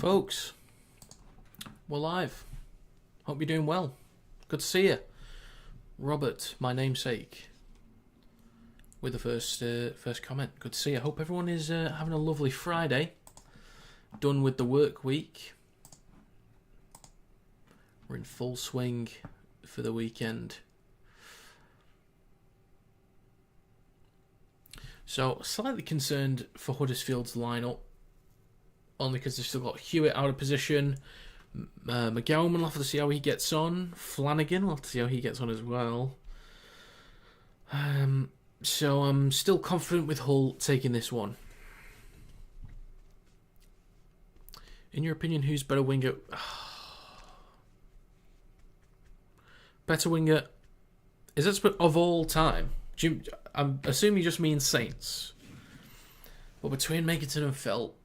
Folks, we're live. Hope you're doing well. Good to see you. Robert, my namesake, with the first comment. Good to see you. Hope everyone is having a lovely Friday. Done with the work week. We're in full swing for the weekend. So, slightly concerned for Huddersfield's lineup. Only because they've still got Hewitt out of position. McGowan, we'll have to see how he gets on. Flanagan, we'll have to see how he gets on as well. So I'm still confident with Hull taking this one. In your opinion, who's better winger? Better winger? Is that of all time? I'm assuming you just mean Saints. But between Makinson and Felt,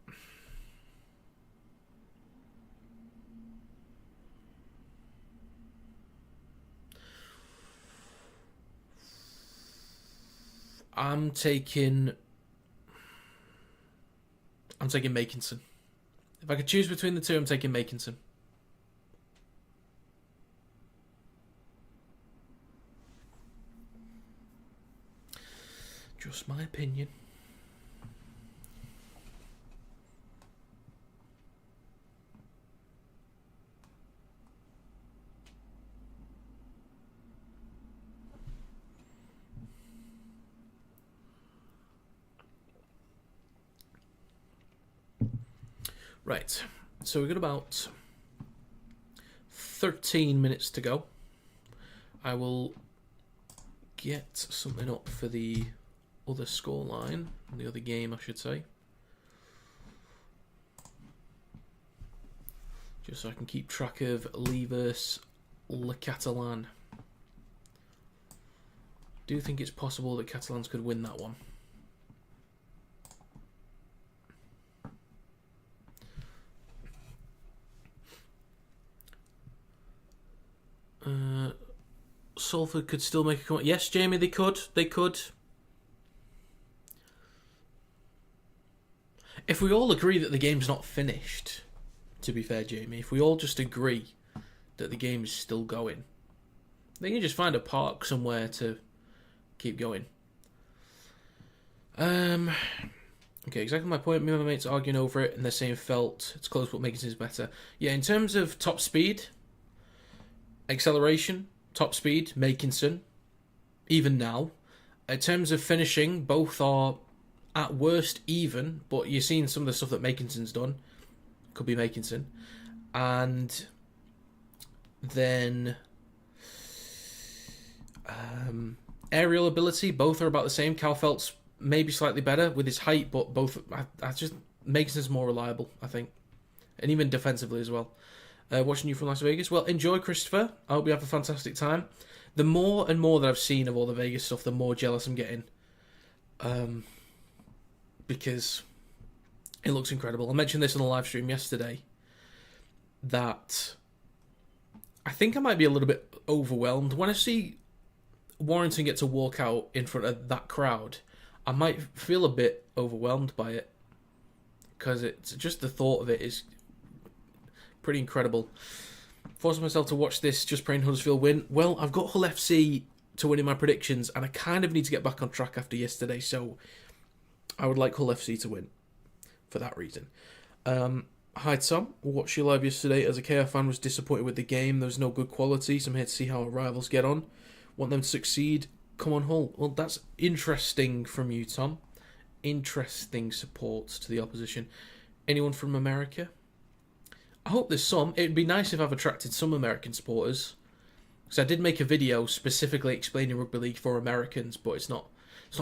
I'm taking Makinson. If I could choose between the two, I'm taking Makinson. Just my opinion. Right, so we've got about 13 minutes to go. I will get something up for the other scoreline, the other game I should say. Just so I can keep track of Lee vs Le Catalan. Do you think it's possible that Catalans could win that one? Salford could still make a comeback. Yes, Jamie, they could. They could. If we all agree that the game's not finished, to be fair, Jamie, if we all just agree that the game is still going, they can just find a park somewhere to keep going. Okay, exactly my point. Me and my mates are arguing over it, and they're saying Felt. It's close, but Makinson's better. Yeah, in terms of top speed, acceleration, top speed, Makinson, even now. In terms of finishing, both are at worst even, but you're seeing some of the stuff that Makinson's done. Could be Makinson. And then aerial ability, both are about the same. Cal Felt's maybe slightly better with his height, but both, I just, Makinson's more reliable, I think. And even defensively as well. Watching you from Las Vegas. Well, enjoy, Christopher. I hope you have a fantastic time. The more and more that I've seen of all the Vegas stuff, the more jealous I'm getting. Because it looks incredible. I mentioned this on the live stream yesterday, that I think I might be a little bit overwhelmed. When I see Warrington get to walk out in front of that crowd, I might feel a bit overwhelmed by it. Because it's just the thought of it is pretty incredible. Forcing myself to watch this, just praying Huddersfield win. Well, I've got Hull FC to win in my predictions, and I kind of need to get back on track after yesterday, so I would like Hull FC to win for that reason. Hi Tom, watched you live yesterday. As a KF fan, was disappointed with the game. There was no good quality, so I'm here to see how our rivals get on. Want them to succeed. Come on, Hull. Well, that's interesting from you, Tom. Interesting support to the opposition. Anyone from America? I hope there's some. It'd be nice if I've attracted some American supporters. Because I did make a video specifically explaining Rugby League for Americans, but it's not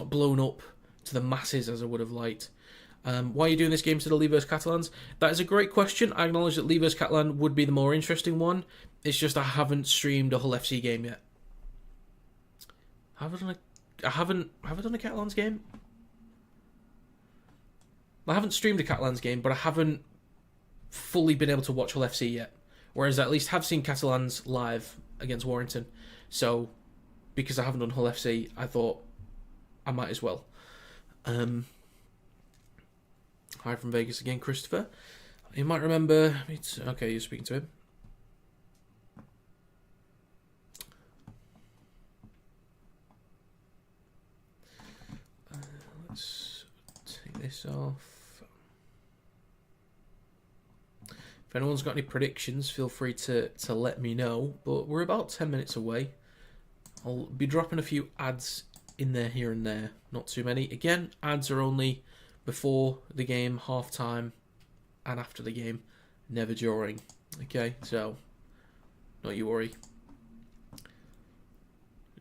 blown up to the masses as I would have liked. Why are you doing this game to the Lee vs Catalans? That is a great question. I acknowledge that Lee vs Catalan would be the more interesting one. It's just I haven't streamed a Hull FC game yet. Have I done a Catalans game? I haven't streamed a Catalans game, but I haven't fully been able to watch Hull FC yet. Whereas I at least have seen Catalans live against Warrington. So, because I haven't done Hull FC, I thought I might as well. Hi from Vegas again, Christopher. You might remember... Okay, you're speaking to him. Let's take this off. If anyone's got any predictions, feel free to let me know. But we're about 10 minutes away. I'll be dropping a few ads in there here and there. Not too many. Again, ads are only before the game, half time, and after the game. Never during. Okay, so don't you worry.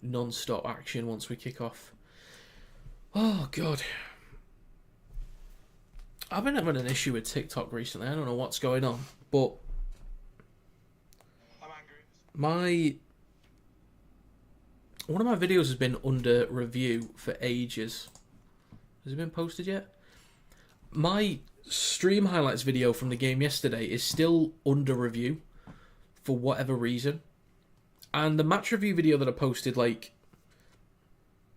Non-stop action once we kick off. Oh, God. I've been having an issue with TikTok recently. I don't know what's going on, but I'm angry. One of my videos has been under review for ages. Has it been posted yet? My stream highlights video from the game yesterday is still under review for whatever reason. And the match review video that I posted, like,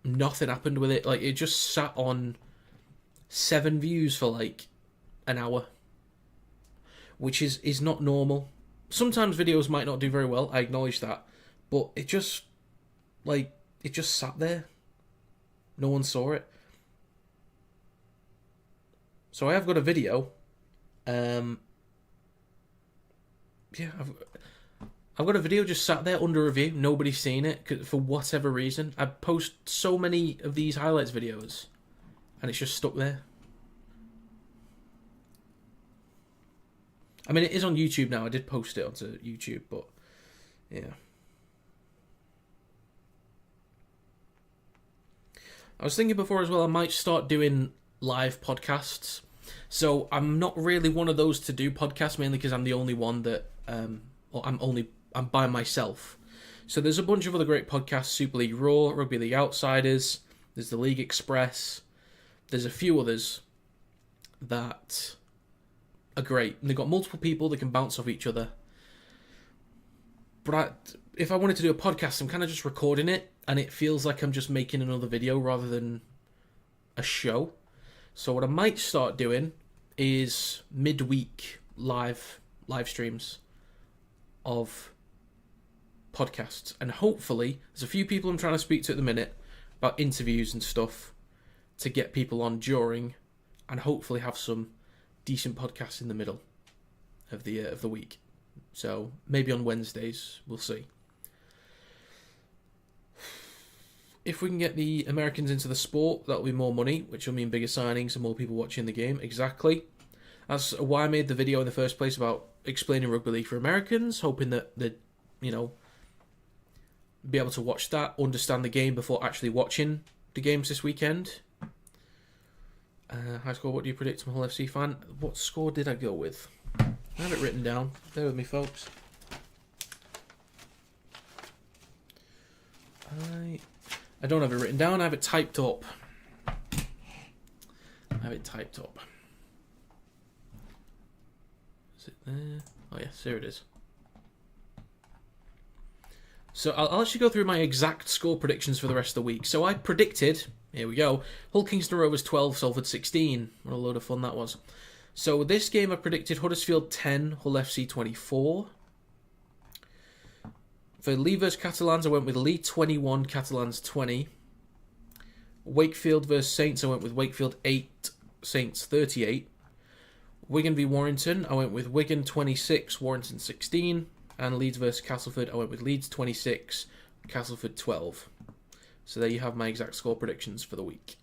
nothing happened with it. Like, it just sat on 7 views for, like, an hour. Which is not normal. Sometimes videos might not do very well, I acknowledge that. But it just, like, it just sat there. No one saw it. So I have got a video. Yeah, I've got a video just sat there under review. Nobody's seen it for whatever reason. I post so many of these highlights videos, and it's just stuck there. I mean, it is on YouTube now. I did post it onto YouTube, but yeah. I was thinking before as well, I might start doing live podcasts. So I'm not really one of those to do podcasts, mainly because I'm the only one that, or I'm by myself. So there's a bunch of other great podcasts: Super League Raw, Rugby League Outsiders. There's the League Express. There's a few others that are great. And they've got multiple people that can bounce off each other. But if I wanted to do a podcast, I'm kind of just recording it, and it feels like I'm just making another video rather than a show. So what I might start doing is midweek live streams of podcasts. And hopefully, there's a few people I'm trying to speak to at the minute about interviews and stuff to get people on during, and hopefully have some decent podcasts in the middle of the week. So maybe on Wednesdays, we'll see. If we can get the Americans into the sport, that'll be more money, which will mean bigger signings and more people watching the game. Exactly. That's why I made the video in the first place about explaining Rugby League for Americans, hoping that they'd, be able to watch that, understand the game before actually watching the games this weekend. High score, what do you predict? I'm a Hull FC fan. What score did I go with? I have it written down. Bear with me, folks. I don't have it written down. I have it typed up. Is it there? Oh, yes, there it is. So I'll actually go through my exact score predictions for the rest of the week. So I predicted, here we go, Hull Kingston Rovers 12, Salford 16. What a load of fun that was. So this game I predicted Huddersfield 10, Hull FC 24. For Leigh vs Catalans, I went with Leigh 21, Catalans 20. Wakefield vs Saints, I went with Wakefield 8, Saints 38. Wigan v Warrington, I went with Wigan 26, Warrington 16. And Leeds vs Castleford, I went with Leeds 26, Castleford 12. So there you have my exact score predictions for the week.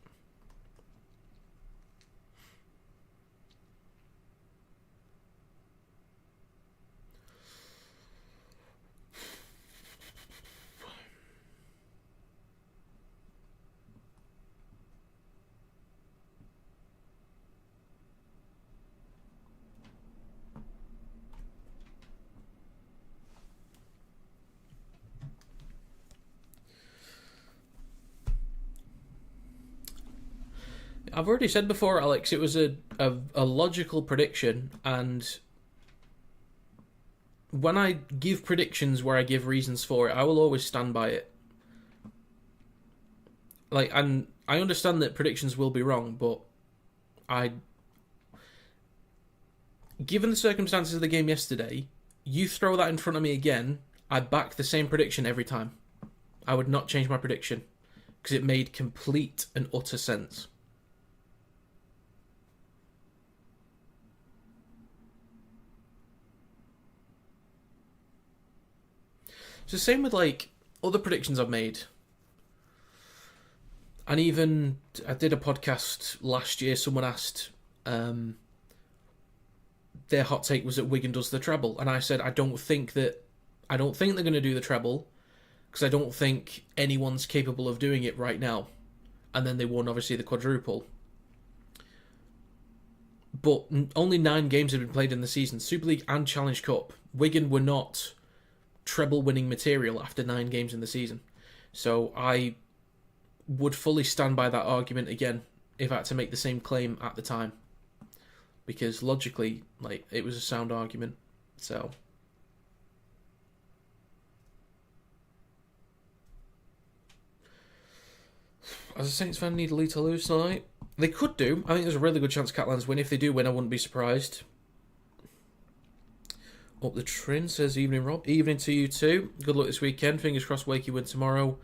I've already said before, Alex, it was a logical prediction, and when I give predictions where I give reasons for it, I will always stand by it. And I understand that predictions will be wrong, but given the circumstances of the game yesterday, you throw that in front of me again, I back the same prediction every time. I would not change my prediction because it made complete and utter sense. It's the same with like other predictions I've made. And even I did a podcast last year, someone asked their hot take was that Wigan does the treble, and I said I don't think they're going to do the treble because I don't think anyone's capable of doing it right now. And then they won obviously the quadruple. But only 9 games have been played in the season, Super League and Challenge Cup. Wigan were not treble winning material after 9 games in the season. So I would fully stand by that argument again if I had to make the same claim at the time. Because logically, like, it was a sound argument. So as a Saints fan, need Leeds to lose tonight? They could do. I think there's a really good chance Catalans win. If they do win, I wouldn't be surprised. Up the Trin, says evening Rob. Evening to you too. Good luck this weekend. Fingers crossed Wakey win tomorrow.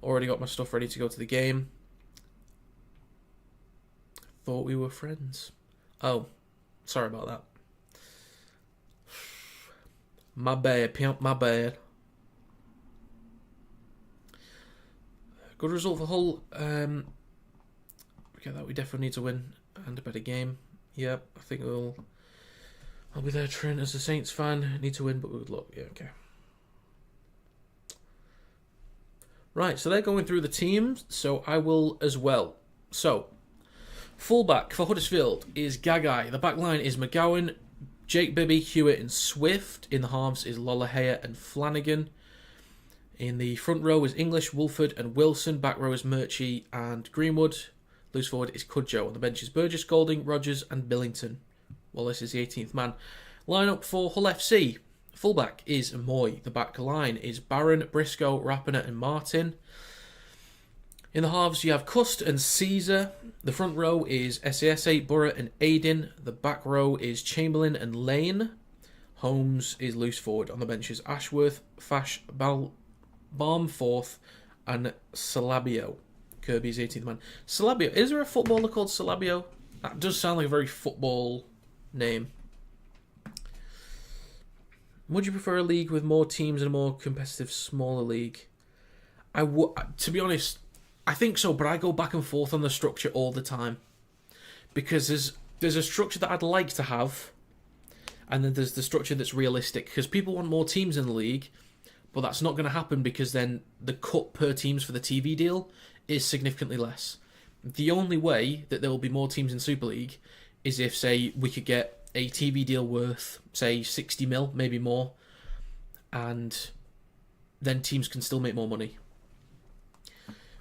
Already got my stuff ready to go to the game. Thought we were friends. Oh, sorry about that. My bad, pimp, my bad. Good result for Hull. Forget that, we definitely need to win and a better game. Yep, I think I'll be there, Trent, as a Saints fan. Need to win, but good luck. Yeah, okay. Right, so they're going through the teams, so I will as well. So, fullback for Huddersfield is Gagai. The back line is McGowan, Jake Bibby, Hewitt and Swift. In the halves is Lollahea and Flanagan. In the front row is English, Wolford and Wilson. Back row is Murchie and Greenwood. Loose forward is Cudjoe. On the bench is Burgess, Golding, Rogers and Billington. Wallace is the 18th man. Line-up for Hull FC. Fullback is Moy. The back line is Barron, Briscoe, Rapiner and Martin. In the halves you have Cust and Caesar. The front row is SASA, Burra and Aiden. The back row is Chamberlain and Lane. Holmes is loose forward. On the bench is Ashworth, Fash, Barmforth and Salabio. Kirby's 18th man. Salabio. Is there a footballer called Salabio? That does sound like a very football name. Would you prefer a league with more teams and a more competitive, smaller league? To be honest, I think so, but I go back and forth on the structure all the time. Because there's a structure that I'd like to have, and then there's the structure that's realistic. Because people want more teams in the league, but that's not going to happen because then the cut per teams for the TV deal is significantly less. The only way that there will be more teams in Super League is if, say, we could get a TV deal worth, say, 60 mil, maybe more, and then teams can still make more money.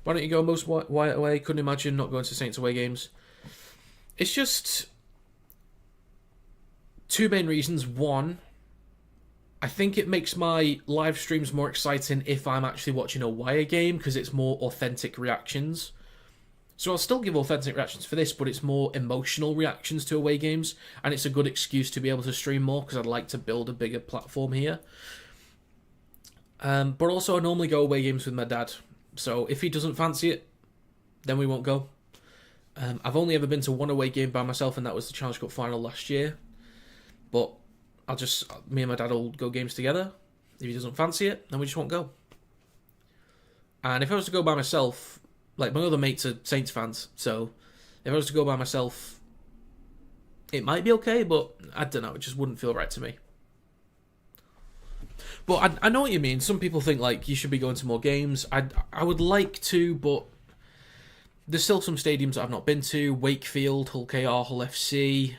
Why don't you go most Wyatt away? Couldn't imagine not going to Saints away games. It's just 2 main reasons. One, I think it makes my live streams more exciting if I'm actually watching a Wire game because it's more authentic reactions. So I'll still give authentic reactions for this, but it's more emotional reactions to away games, and it's a good excuse to be able to stream more because I'd like to build a bigger platform here. But also I normally go away games with my dad, so if he doesn't fancy it, then we won't go. I've only ever been to one away game by myself, and that was the Challenge Cup final last year. But me and my dad will go games together. If he doesn't fancy it, then we just won't go. And if I was to go by myself, like, my other mates are Saints fans, so if I was to go by myself, it might be okay, but I don't know, it just wouldn't feel right to me. But I know what you mean. Some people think, like, you should be going to more games. I would like to, but there's still some stadiums that I've not been to. Wakefield, Hull KR, Hull FC,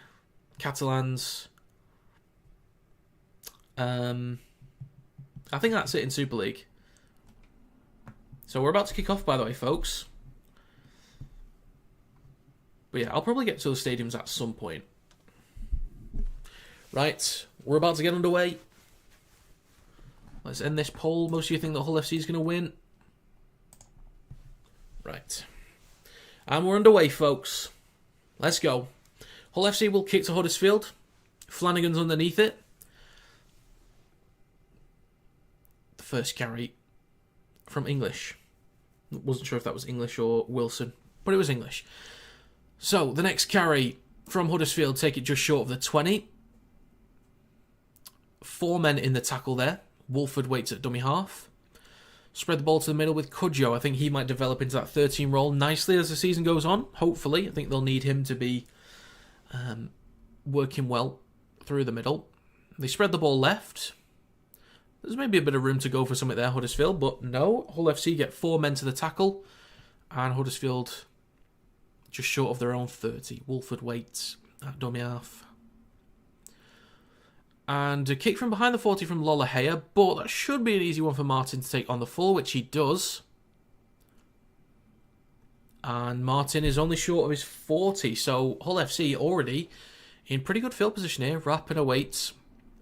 Catalans. I think that's it in Super League. So we're about to kick off, by the way, folks. But yeah, I'll probably get to those stadiums at some point. Right, we're about to get underway. Let's end this poll. Most of you think that Hull FC is going to win. Right. And we're underway, folks. Let's go. Hull FC will kick to Huddersfield. Flanagan's underneath it. The first carry from English. Wasn't sure if that was English or Wilson, but it was English. So, the next carry from Huddersfield, take it just short of the 20. 4 men in the tackle there. Wolford waits at dummy half. Spread the ball to the middle with Cudjoe. I think he might develop into that 13 role nicely as the season goes on. Hopefully. I think they'll need him to be working well through the middle. They spread the ball left. There's maybe a bit of room to go for something there, Huddersfield, but no. Hull FC get 4 men to the tackle, and Huddersfield just short of their own 30. Wolford waits at dummy half. And a kick from behind the 40 from Lolohea, but that should be an easy one for Martin to take on the full, which he does. And Martin is only short of his 40, so Hull FC already in pretty good field position here. Rapinoe waits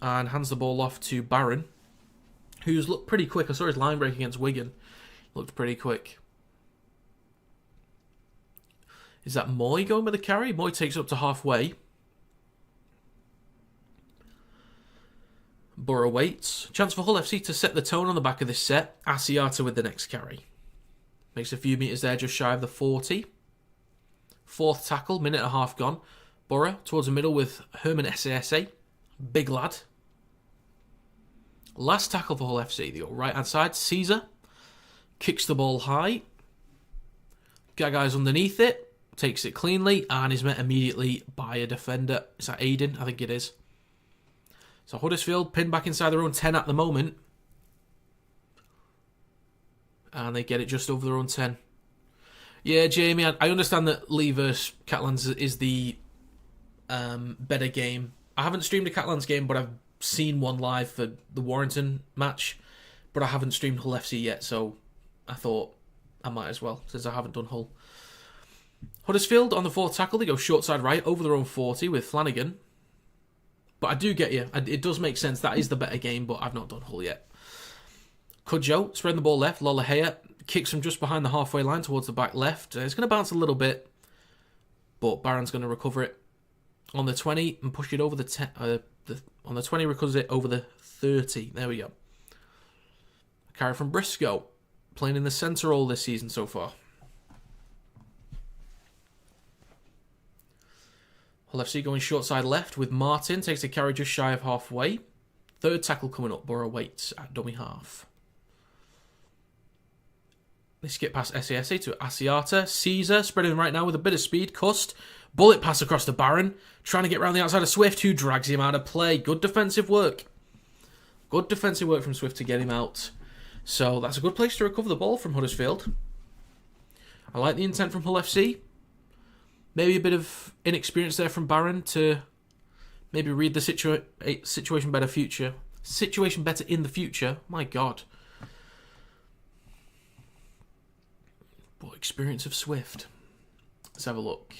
and hands the ball off to Barron, who's looked pretty quick. I saw his line break against Wigan. Looked pretty quick. Is that Moy going with the carry? Moy takes up to halfway. Borough waits. Chance for Hull FC to set the tone on the back of this set. Asiata with the next carry. Makes a few metres there just shy of the 40. 4th tackle, minute and a half gone. Borough towards the middle with Herman Sasa. Big lad. Last tackle for Hull FC. They go right hand side. Caesar kicks the ball high. Gagai's underneath it. Takes it cleanly and is met immediately by a defender. Is that Aiden? I think it is. So Huddersfield pinned back inside their own 10 at the moment. And they get it just over their own 10. Yeah, Jamie, I understand that Lee vs Catalans is the better game. I haven't streamed a Catalans game, but I've seen one live for the Warrington match. But I haven't streamed Hull FC yet, so I thought I might as well, since I haven't done Hull. Huddersfield on the 4th tackle, they go short side right over their own 40 with Flanagan. But I do get you. It does make sense. That is the better game, but I've not done Hull yet. Cudjoe, spreading the ball left. Lolohea kicks from just behind the halfway line towards the back left. It's going to bounce a little bit, but Barron's going to recover it on the 20 and push it over the 10. On the 20, recovers it over the 30. There we go. Carry from Briscoe, playing in the centre role this season so far. Hull FC going short side left with Martin. Takes a carry just shy of halfway. 3rd tackle coming up. Borough waits at dummy half. They skip past Sasa to Asiata. Caesar spreading right now with a bit of speed. Cust. Bullet pass across to Barron. Trying to get round the outside of Swift, who drags him out of play. Good defensive work. Good defensive work from Swift to get him out. So that's a good place to recover the ball from Huddersfield. I like the intent from Hull FC. Maybe a bit of inexperience there from Barron to maybe read the situation better future. Situation better in the future. My God. But experience of Swift. Let's have a look.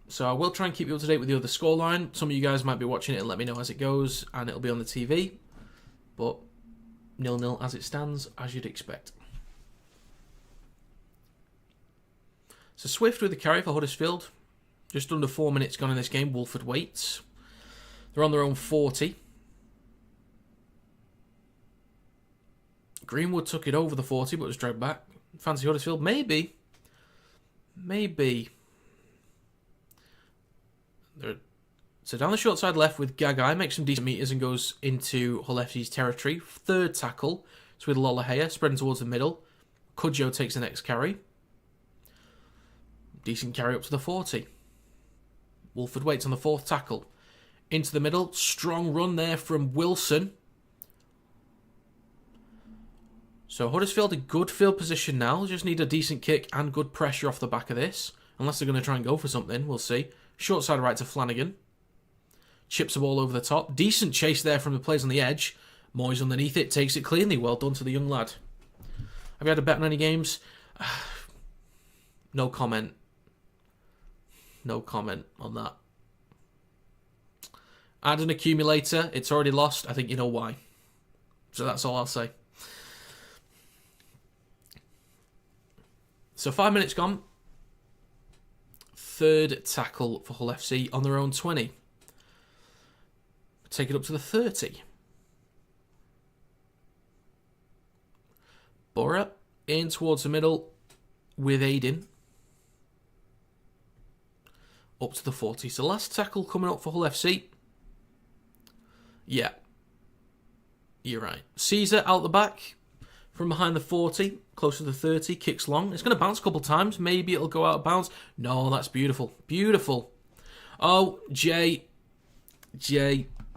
So I will try and keep you up to date with the other scoreline. Some of you guys might be watching it and let me know as it goes, and it'll be on the TV. But 0-0 as it stands, as you'd expect. So Swift with the carry for Huddersfield. Just under 4 minutes gone in this game. Wolford waits. They're on their own 40. Greenwood took it over the 40 but was dragged back. Fancy Huddersfield? Maybe. So down the short side left with Gagai. Makes some decent meters and goes into Hull FC's territory. 3rd tackle. It's with Lolohea spreading towards the middle. Cudjoe takes the next carry. Decent carry up to the 40. Wolford waits on the 4th tackle. Into the middle. Strong run there from Wilson. So Huddersfield in good field position now. Just need a decent kick and good pressure off the back of this. Unless they're going to try and go for something. We'll see. Short side right to Flanagan. Chips the ball over the top. Decent chase there from the players on the edge. Moyes underneath it. Takes it cleanly. Well done to the young lad. Have you had a bet on any games? No comment. No comment on that. Add an accumulator. It's already lost. I think you know why. So that's all I'll say. So 5 minutes gone. 3rd tackle for Hull FC on their own 20. take it up to the 30. Borough in towards the middle with Aiden. Up to the 40. So last tackle coming up for Hull FC. Yeah. You're right. Caesar out the back from behind the 40, close to the 30, kicks long. It's going to bounce a couple times. Maybe it'll go out of bounds. No, that's beautiful. Beautiful. Oh, Jay,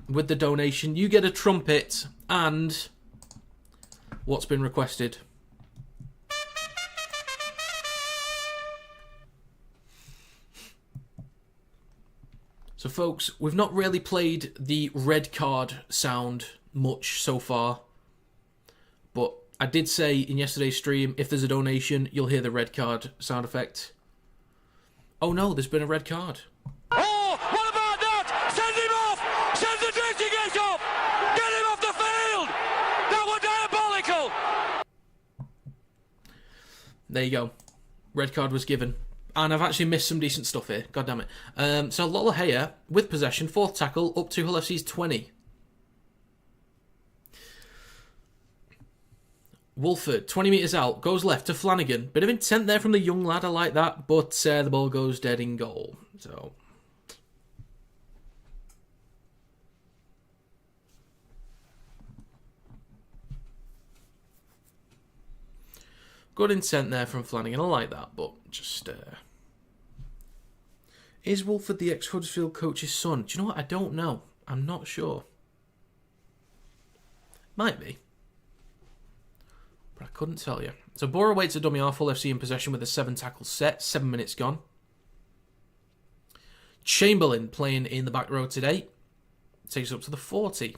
with the donation, you get a trumpet and what's been requested. So, folks, we've not really played the red card sound much so far. But I did say in yesterday's stream, if there's a donation, you'll hear the red card sound effect. Oh no, there's been a red card. Oh, what about that? Send him off! Send the dirty gate off! Get him off the field! That was diabolical! There you go. Red card was given. And I've actually missed some decent stuff here. God damn it. So Lolohea, with possession, fourth tackle, up to Hull FC's 20. Wolford, 20 metres out, goes left to Flanagan. Bit of intent there from the young lad, I like that. But the ball goes dead in goal. So good intent there from Flanagan, I like that. But just... Is Wolford the ex-Huddersfield coach's son? Do you know what? I don't know. I'm not sure. Might be. But I couldn't tell you. So Borough waits a dummy half. Hull FC in possession with a 7-tackle set. 7 minutes gone. Chamberlain playing in the back row today. Takes up to the 40.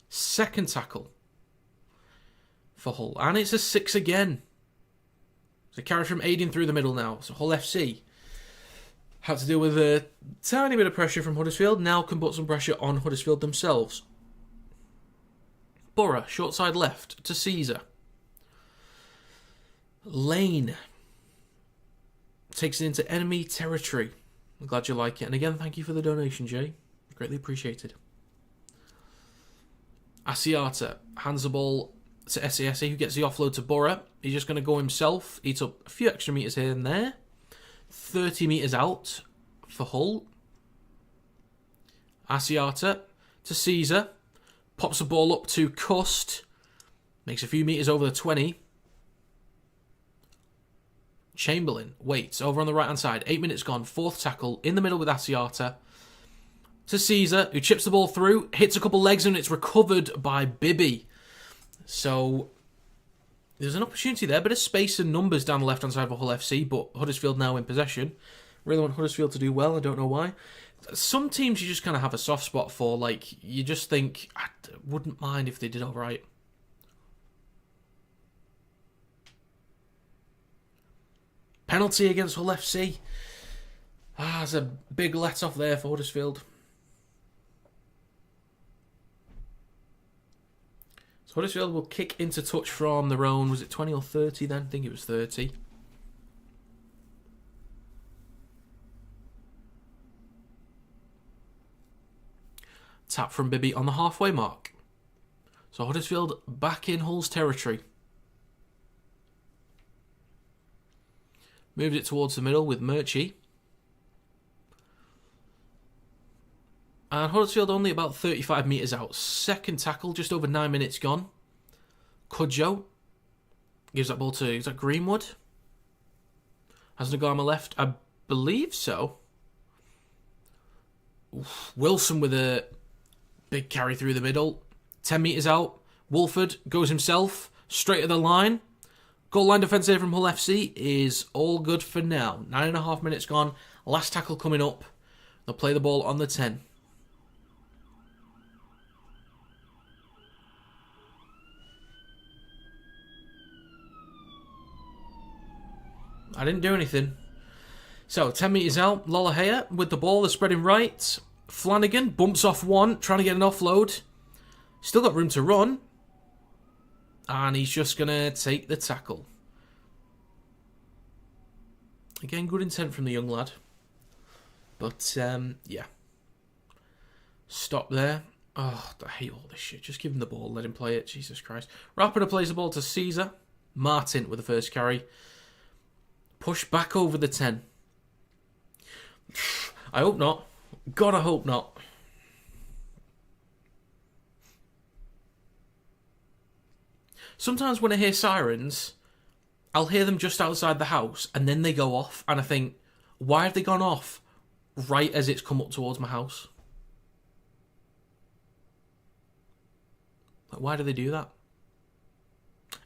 Second tackle for Hull. And it's a 6 again. So carry from Aiden through the middle now. So Hull FC had to deal with a tiny bit of pressure from Huddersfield. Now can put some pressure on Huddersfield themselves. Borough, short side left to Caesar. Lane takes it into enemy territory. I'm glad you like it. And again, thank you for the donation, Jay. Greatly appreciated. Asiata hands the ball to SASA, who gets the offload to Borough. He's just going to go himself. Eats up a few extra metres here and there. 30 metres out for Hull. Asiata to Caesar. Pops the ball up to Cust. Makes a few metres over the 20. Chamberlain waits over on the right-hand side. 8 minutes gone. Fourth tackle in the middle with Asiata. To Caesar, who chips the ball through. Hits a couple legs and it's recovered by Bibby. So there's an opportunity there. Bit of space and numbers down the left-hand side of Hull FC, but Huddersfield now in possession. Really want Huddersfield to do well. I don't know why. Some teams you just kind of have a soft spot for. Like, you just think, I wouldn't mind if they did all right. Penalty against Hull FC. There's a big let-off there for Huddersfield. So Huddersfield will kick into touch from their own. Was it 20 or 30 then? I think it was 30. Tap from Bibby on the halfway mark. So Huddersfield back in Hull's territory. Moved it towards the middle with Murchie. And Huddersfield only about 35 metres out. Second tackle, just over 9 minutes gone. Cudjoe gives that ball to, is that Greenwood? Has Nagama left? I believe so. Oof. Wilson with a big carry through the middle. 10 metres out. Wolford goes himself straight at the line. Goal line defence here from Hull FC is all good for now. 9.5 minutes gone. Last tackle coming up. They'll play the ball on the 10. I didn't do anything. So, 10 metres out. Lolohea with the ball. They're spreading right. Flanagan bumps off one, trying to get an offload. Still got room to run. And he's just going to take the tackle. Again, good intent from the young lad. But, yeah. Stop there. Oh, I hate all this shit. Just give him the ball. Let him play it. Jesus Christ. Rapida plays the ball to Caesar. Martin with the first carry. Push back over the 10. I hope not. God, I hope not. Sometimes when I hear sirens, I'll hear them just outside the house and then they go off and I think, why have they gone off right as it's come up towards my house? Like, why do they do that?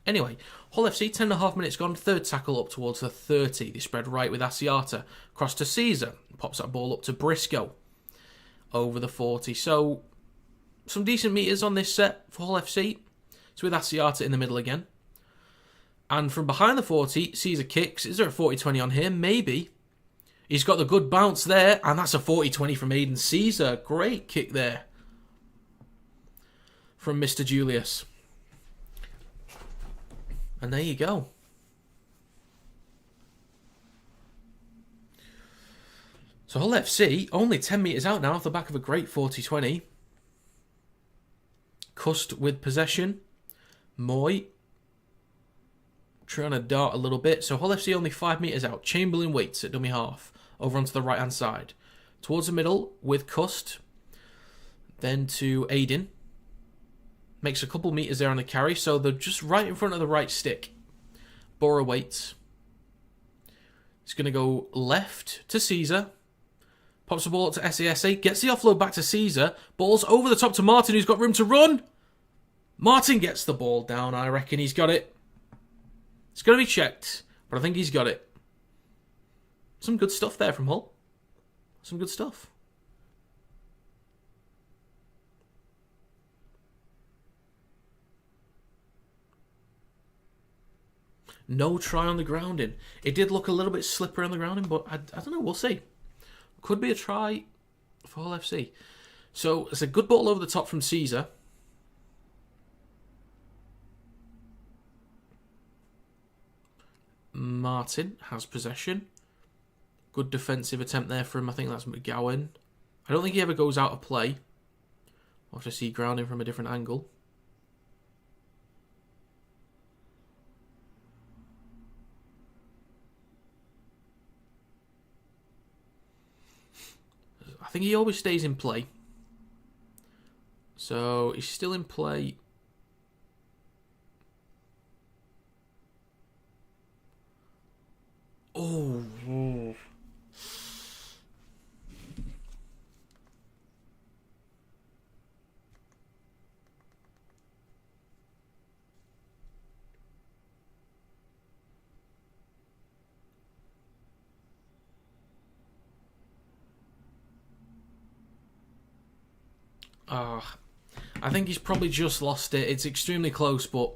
Anyway, Hull FC, 10.5 minutes gone, third tackle up towards the 30. They spread right with Asiata. Cross to Caesar. Pops that ball up to Briscoe. Over the 40. So, some decent meters on this set for Hull FC. It's with Asiata in the middle again. And from behind the 40, Caesar kicks. Is there a 40-20 on here? Maybe. He's got the good bounce there. And that's a 40-20 from Aiden Caesar. Great kick there from Mr. Julius. And there you go. So Hull FC, only 10 metres out now off the back of a great 40-20. Cust with possession. Moy trying to dart a little bit. So Hull FC only 5 metres out. Chamberlain waits at dummy half. Over onto the right-hand side. Towards the middle with Cust. Then to Aiden. Makes a couple metres there on the carry, so they're just right in front of the right stick. Borough waits. He's going to go left to Caesar. Pops the ball up to SASA. Gets the offload back to Caesar. Ball's over the top to Martin, who's got room to run. Martin gets the ball down. I reckon he's got it. It's going to be checked, but I think he's got it. Some good stuff there from Hull. Some good stuff. No try on the grounding. It did look a little bit slippery on the grounding, but I don't know. We'll see. Could be a try for Hull FC. So it's a good ball over the top from Caesar. Martin has possession. Good defensive attempt there from, I think that's McGowan. I don't think he ever goes out of play. We'll have to see grounding from a different angle. I think he always stays in play. So he's still in play. Oh. I think he's probably just lost it. It's extremely close, but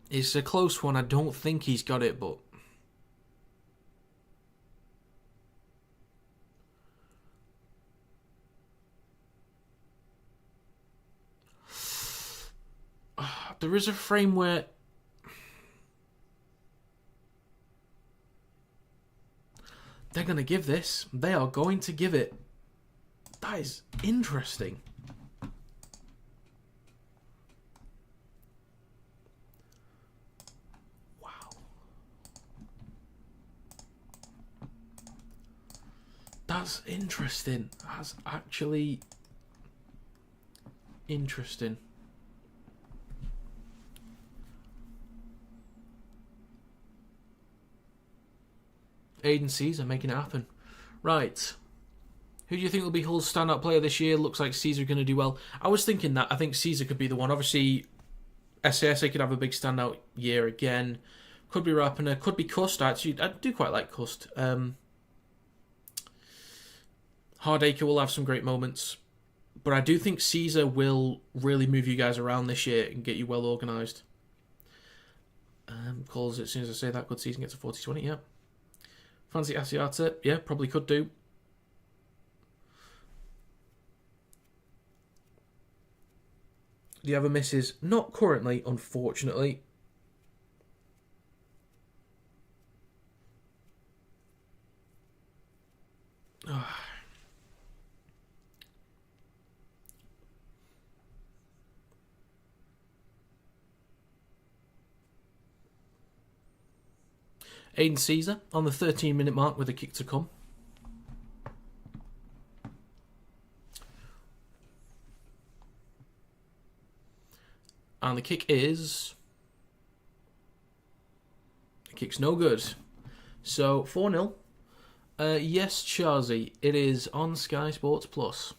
it's a close one. I don't think he's got it, but there is a frame where they're going to give this. They are going to give it. That is interesting. Wow. That's interesting. That's actually interesting. Aiden Caesar making it happen. Right. Who do you think will be Hull's standout player this year? Looks like Caesar going to do well. I was thinking that. I think Caesar could be the one. Obviously, SASA could have a big standout year again. Could be Rapiner. Could be Cust. Actually, I do quite like Cust. Hardacre will have some great moments. But I do think Caesar will really move you guys around this year and get you well organised. Calls it as soon as I say that. Good season gets a 40-20, yeah. Fancy Asiata? Yeah, probably could do. Do you have a misses? Not currently, unfortunately. Aiden Caesar on the 13-minute mark with a kick to come. And the kick is... The kick's no good. So, 4-0. Yes, Charzy, it is on Sky Sports Plus.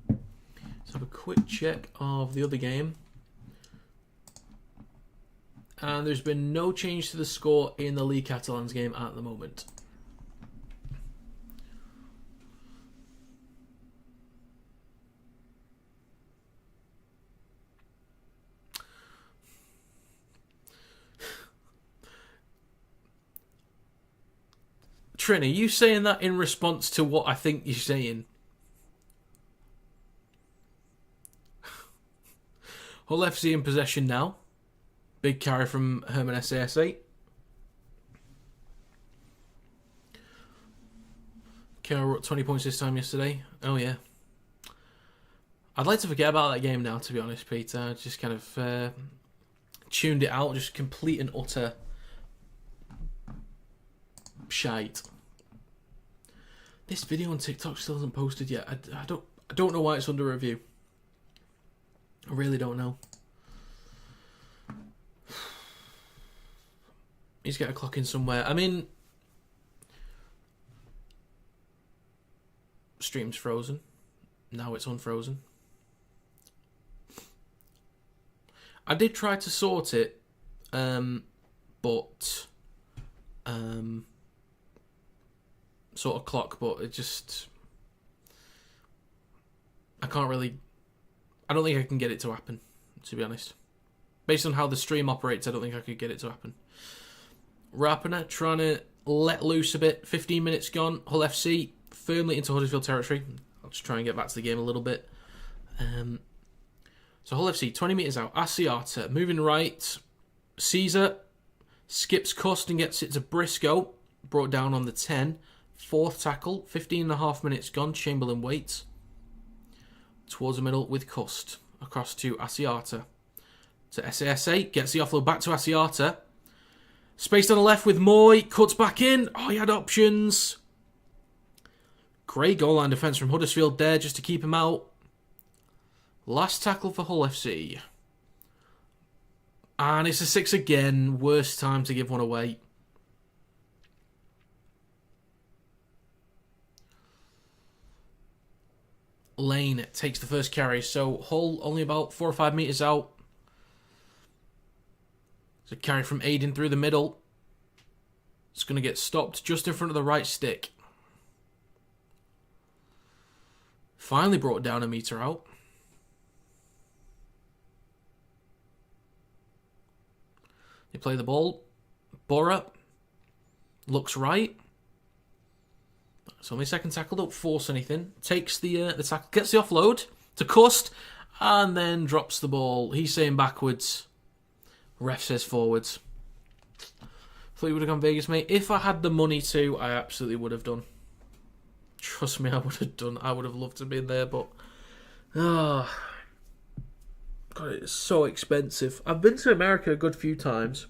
Let's have a quick check of the other game. And there's been no change to the score in the League Catalans game at the moment. Trini, you saying that in response to what I think you're saying? Hull FC in possession now. Big carry from Herman SAS8. Carroll wrote 20 points this time yesterday. Oh, yeah. I'd like to forget about that game now, to be honest, Peter. I just kind of tuned it out. Just complete and utter shite. This video on TikTok still hasn't posted yet. I don't know why it's under review. I really don't know. He's got a clock in somewhere. I mean, stream's frozen. Now it's unfrozen. I did try to sort it, but sort of clock, but it just... I can't really... I don't think I can get it to happen, to be honest. Based on how the stream operates, I don't think I could get it to happen. Rapiner trying to let loose a bit. 15 minutes gone. Hull FC firmly into Huddersfield territory. I'll just try and get back to the game a little bit. So Hull FC, 20 metres out. Asiata moving right. Caesar skips Cust and gets it to Briscoe. Brought down on the 10. Fourth tackle. 15.5 minutes gone. Chamberlain waits. Towards the middle with Cust. Across to Asiata. To SASA. Gets the offload back to Asiata. Spaced on the left with Moy. Cuts back in. Oh, he had options. Great goal line defence from Huddersfield there just to keep him out. Last tackle for Hull FC. And it's a 6 again. Worst time to give one away. Lane takes the first carry. So Hull only about 4 or 5 metres out. It's a carry from Aiden through the middle. It's going to get stopped just in front of the right stick. Finally brought down a metre out. They play the ball. Borough looks right. It's only second tackle, don't force anything. Takes the tackle, gets the offload to Cust, and then drops the ball. He's saying backwards. Ref says forwards. Thought you would have gone Vegas, mate. If I had the money to, I absolutely would have done. Trust me, I would have done. I would have loved to be there, but... God, it's so expensive. I've been to America a good few times.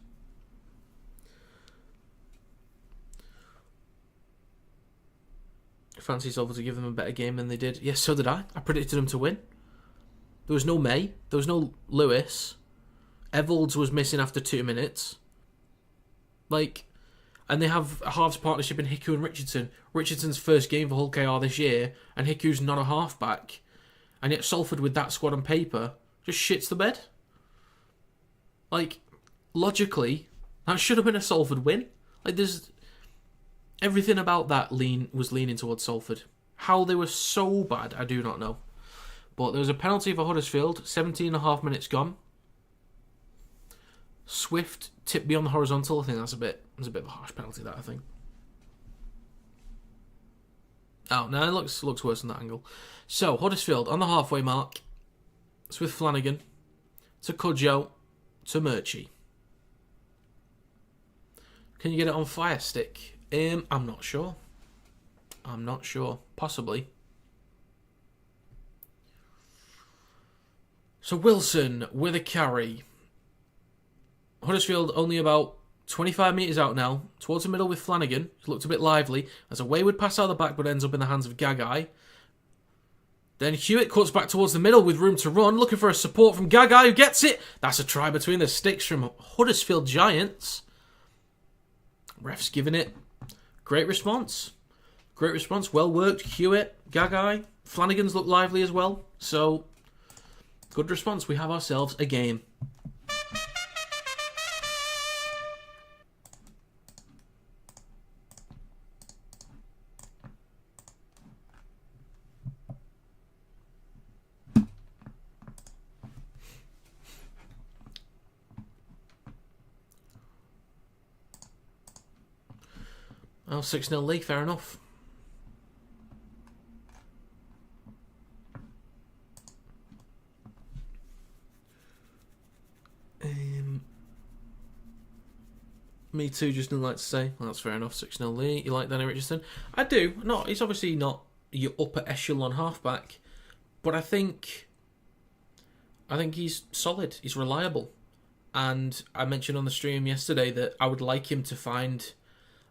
Fancy Silver to give them a better game than they did. Yes, so did I. I predicted them to win. There was no May. There was no Lewis. Evalds was missing after 2 minutes. And they have a halves partnership in Hiku and Richardson. Richardson's first game for Hull KR this year, and Hiku's not a halfback. And yet Salford, with that squad on paper, just shits the bed. Logically, that should have been a Salford win. There's... Everything about that was leaning towards Salford. How they were so bad, I do not know. But there was a penalty for Huddersfield, 17.5 minutes gone. Swift tip beyond the horizontal. I think that's a bit of a harsh penalty, that, I think. Oh, no, it looks worse than that angle. So, Huddersfield on the halfway mark. It's with Flanagan to Cudjoe to Murchie. Can you get it on fire stick? I'm not sure. Possibly. So Wilson with a carry. Huddersfield only about 25 metres out now. Towards the middle with Flanagan. He looked a bit lively. As a wayward pass out the back, but ends up in the hands of Gagai. Then Hewitt cuts back towards the middle with room to run. Looking for a support from Gagai, who gets it. That's a try between the sticks from Huddersfield Giants. Ref's giving it. Great response. Well worked. Hewitt, Gagai. Flanagan's looked lively as well. So, good response. We have ourselves a game. Well, 6-0 league, fair enough. Me too, just didn't like to say. Well, that's fair enough, 6-0 league. You like Danny Richardson? I do. No, he's obviously not your upper echelon halfback, but I think he's solid. He's reliable. And I mentioned on the stream yesterday that I would like him to find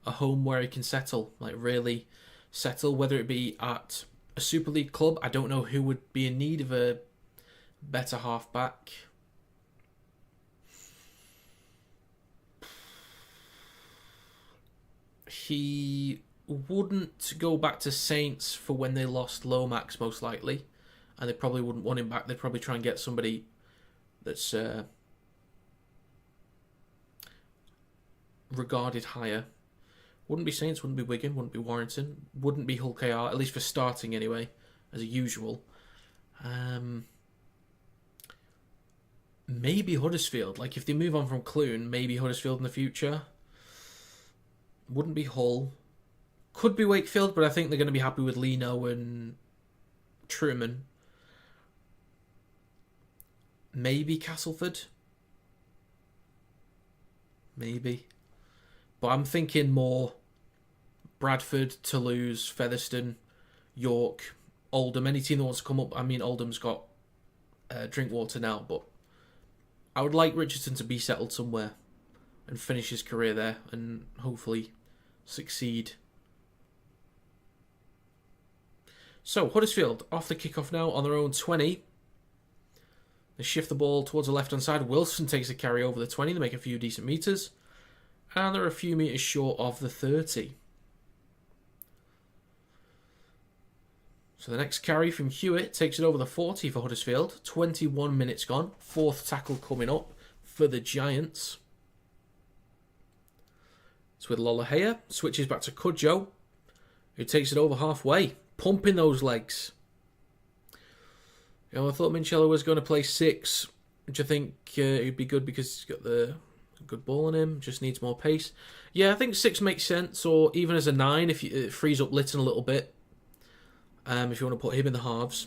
a home where he can settle, like really settle, whether it be at a Super League club. I don't know who would be in need of a better halfback. He wouldn't go back to Saints for when they lost Lomax, most likely, and they probably wouldn't want him back. They'd probably try and get somebody that's regarded higher. Wouldn't be Saints, wouldn't be Wigan, wouldn't be Warrington, wouldn't be Hull KR, at least for starting anyway, as usual. Maybe Huddersfield. Like, if they move on from Clune, maybe Huddersfield in the future. Wouldn't be Hull. Could be Wakefield, but I think they're going to be happy with Leno and Truman. Maybe Castleford. Maybe. But I'm thinking more Bradford, Toulouse, Featherstone, York, Oldham. Any team that wants to come up. I mean, Oldham's got Drinkwater now, but I would like Richardson to be settled somewhere and finish his career there and hopefully succeed. So, Huddersfield off the kickoff now on their own 20. They shift the ball towards the left-hand side. Wilson takes a carry over the 20. They make a few decent metres. And they're a few metres short of the 30. So the next carry from Hewitt takes it over the 40 for Huddersfield. 21 minutes gone. Fourth tackle coming up for the Giants. It's with Lolohea. Switches back to Cudjoe, who takes it over halfway. Pumping those legs. You know, I thought Minchella was going to play 6, which I think he'd be good because he's got the good ball on him. Just needs more pace. Yeah, I think 6 makes sense, or even as a 9 if it frees up Litton a little bit. If you want to put him in the halves.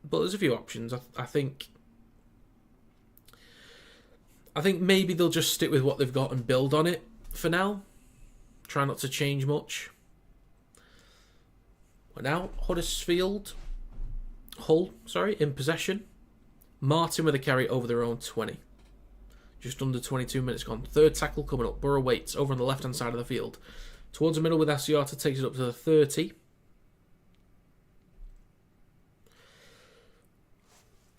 But there's a few options. I think maybe they'll just stick with what they've got and build on it for now. Try not to change much. But now, Hull, in possession. Martin with a carry over their own 20. Just under 22 minutes gone. Third tackle coming up. Borough waits over on the left-hand side of the field. Towards the middle with Asiata, takes it up to the 30.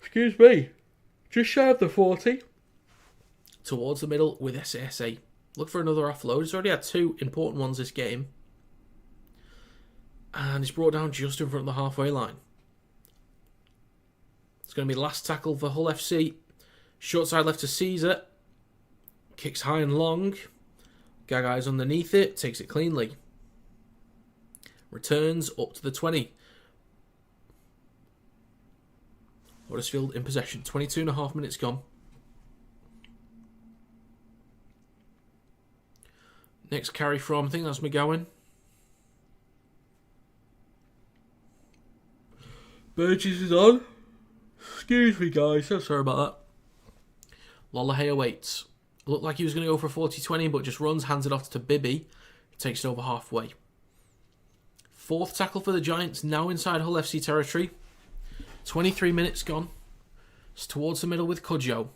Excuse me. Just shy of the 40. Towards the middle with SASA. Look for another offload. He's already had 2 important ones this game. And he's brought down just in front of the halfway line. It's going to be the last tackle for Hull FC. Short side left to Caesar. Kicks high and long. Gagai's underneath it. Takes it cleanly. Returns up to the 20. Huddersfield in possession. 22.5 minutes gone. Next carry from, I think that's McGowan. Burgess is on. Excuse me, guys. So sorry about that. Lollahea waits. Looked like he was going to go for a 40-20, but just runs, hands it off to Bibby. Takes it over halfway. Fourth tackle for the Giants, now inside Hull FC territory. 23 minutes gone. It's towards the middle with Cudjoe.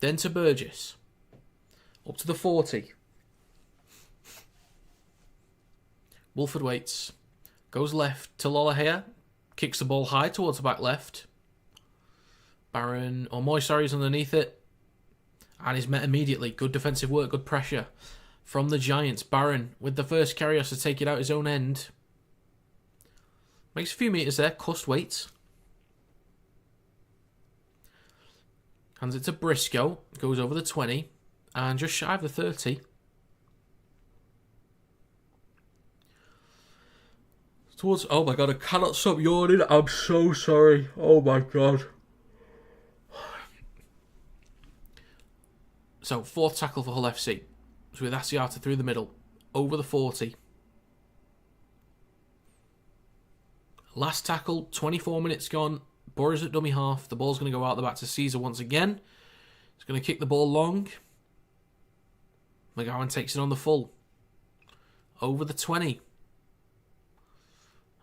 Then to Burgess. Up to the 40. Wolford waits. Goes left to Lollahea. Kicks the ball high towards the back left. Moy, is underneath it. And is met immediately. Good defensive work, good pressure from the Giants. Barron with the first carry has to take it out his own end. Makes a few metres there. Cust waits. Hands it to Briscoe. Goes over the 20. And just shy of the 30. Towards... Oh my god, I cannot stop yawning. I'm so sorry. Oh my god. So, fourth tackle for Hull FC. So with Asiata through the middle. Over the 40. Last tackle, 24 minutes gone. Borers at dummy half. The ball's going to go out the back to Caesar once again. He's going to kick the ball long. McGowan takes it on the full. Over the 20.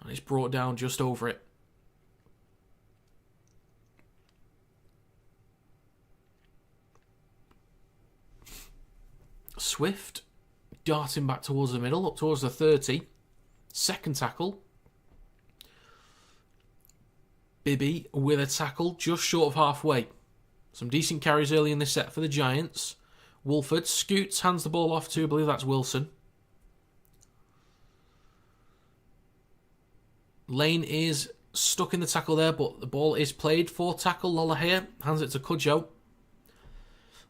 And it's brought down just over it. Swift darting back towards the middle, up towards the 30. Second tackle. Bibby with a tackle just short of halfway. Some decent carries early in this set for the Giants. Wolford scoots, hands the ball off to, I believe that's Wilson. Lane is stuck in the tackle there, but the ball is played. Fourth tackle, Lollahea hands it to Cudjoe.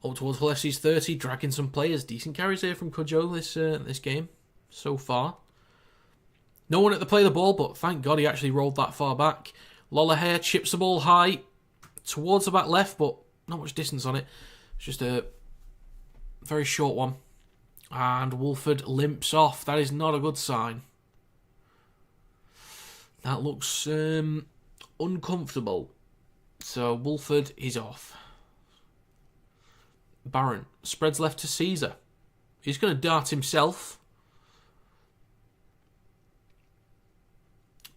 Up towards Hull FC's 30, dragging some players. Decent carries here from Cudjoe this game so far. No one at the play of the ball, but thank God he actually rolled that far back. Lollahea chips the ball high towards the back left, but not much distance on it. It's just a very short one. And Wolford limps off. That is not a good sign. That looks uncomfortable. So Wolford is off. Barron spreads left to Caesar. He's going to dart himself.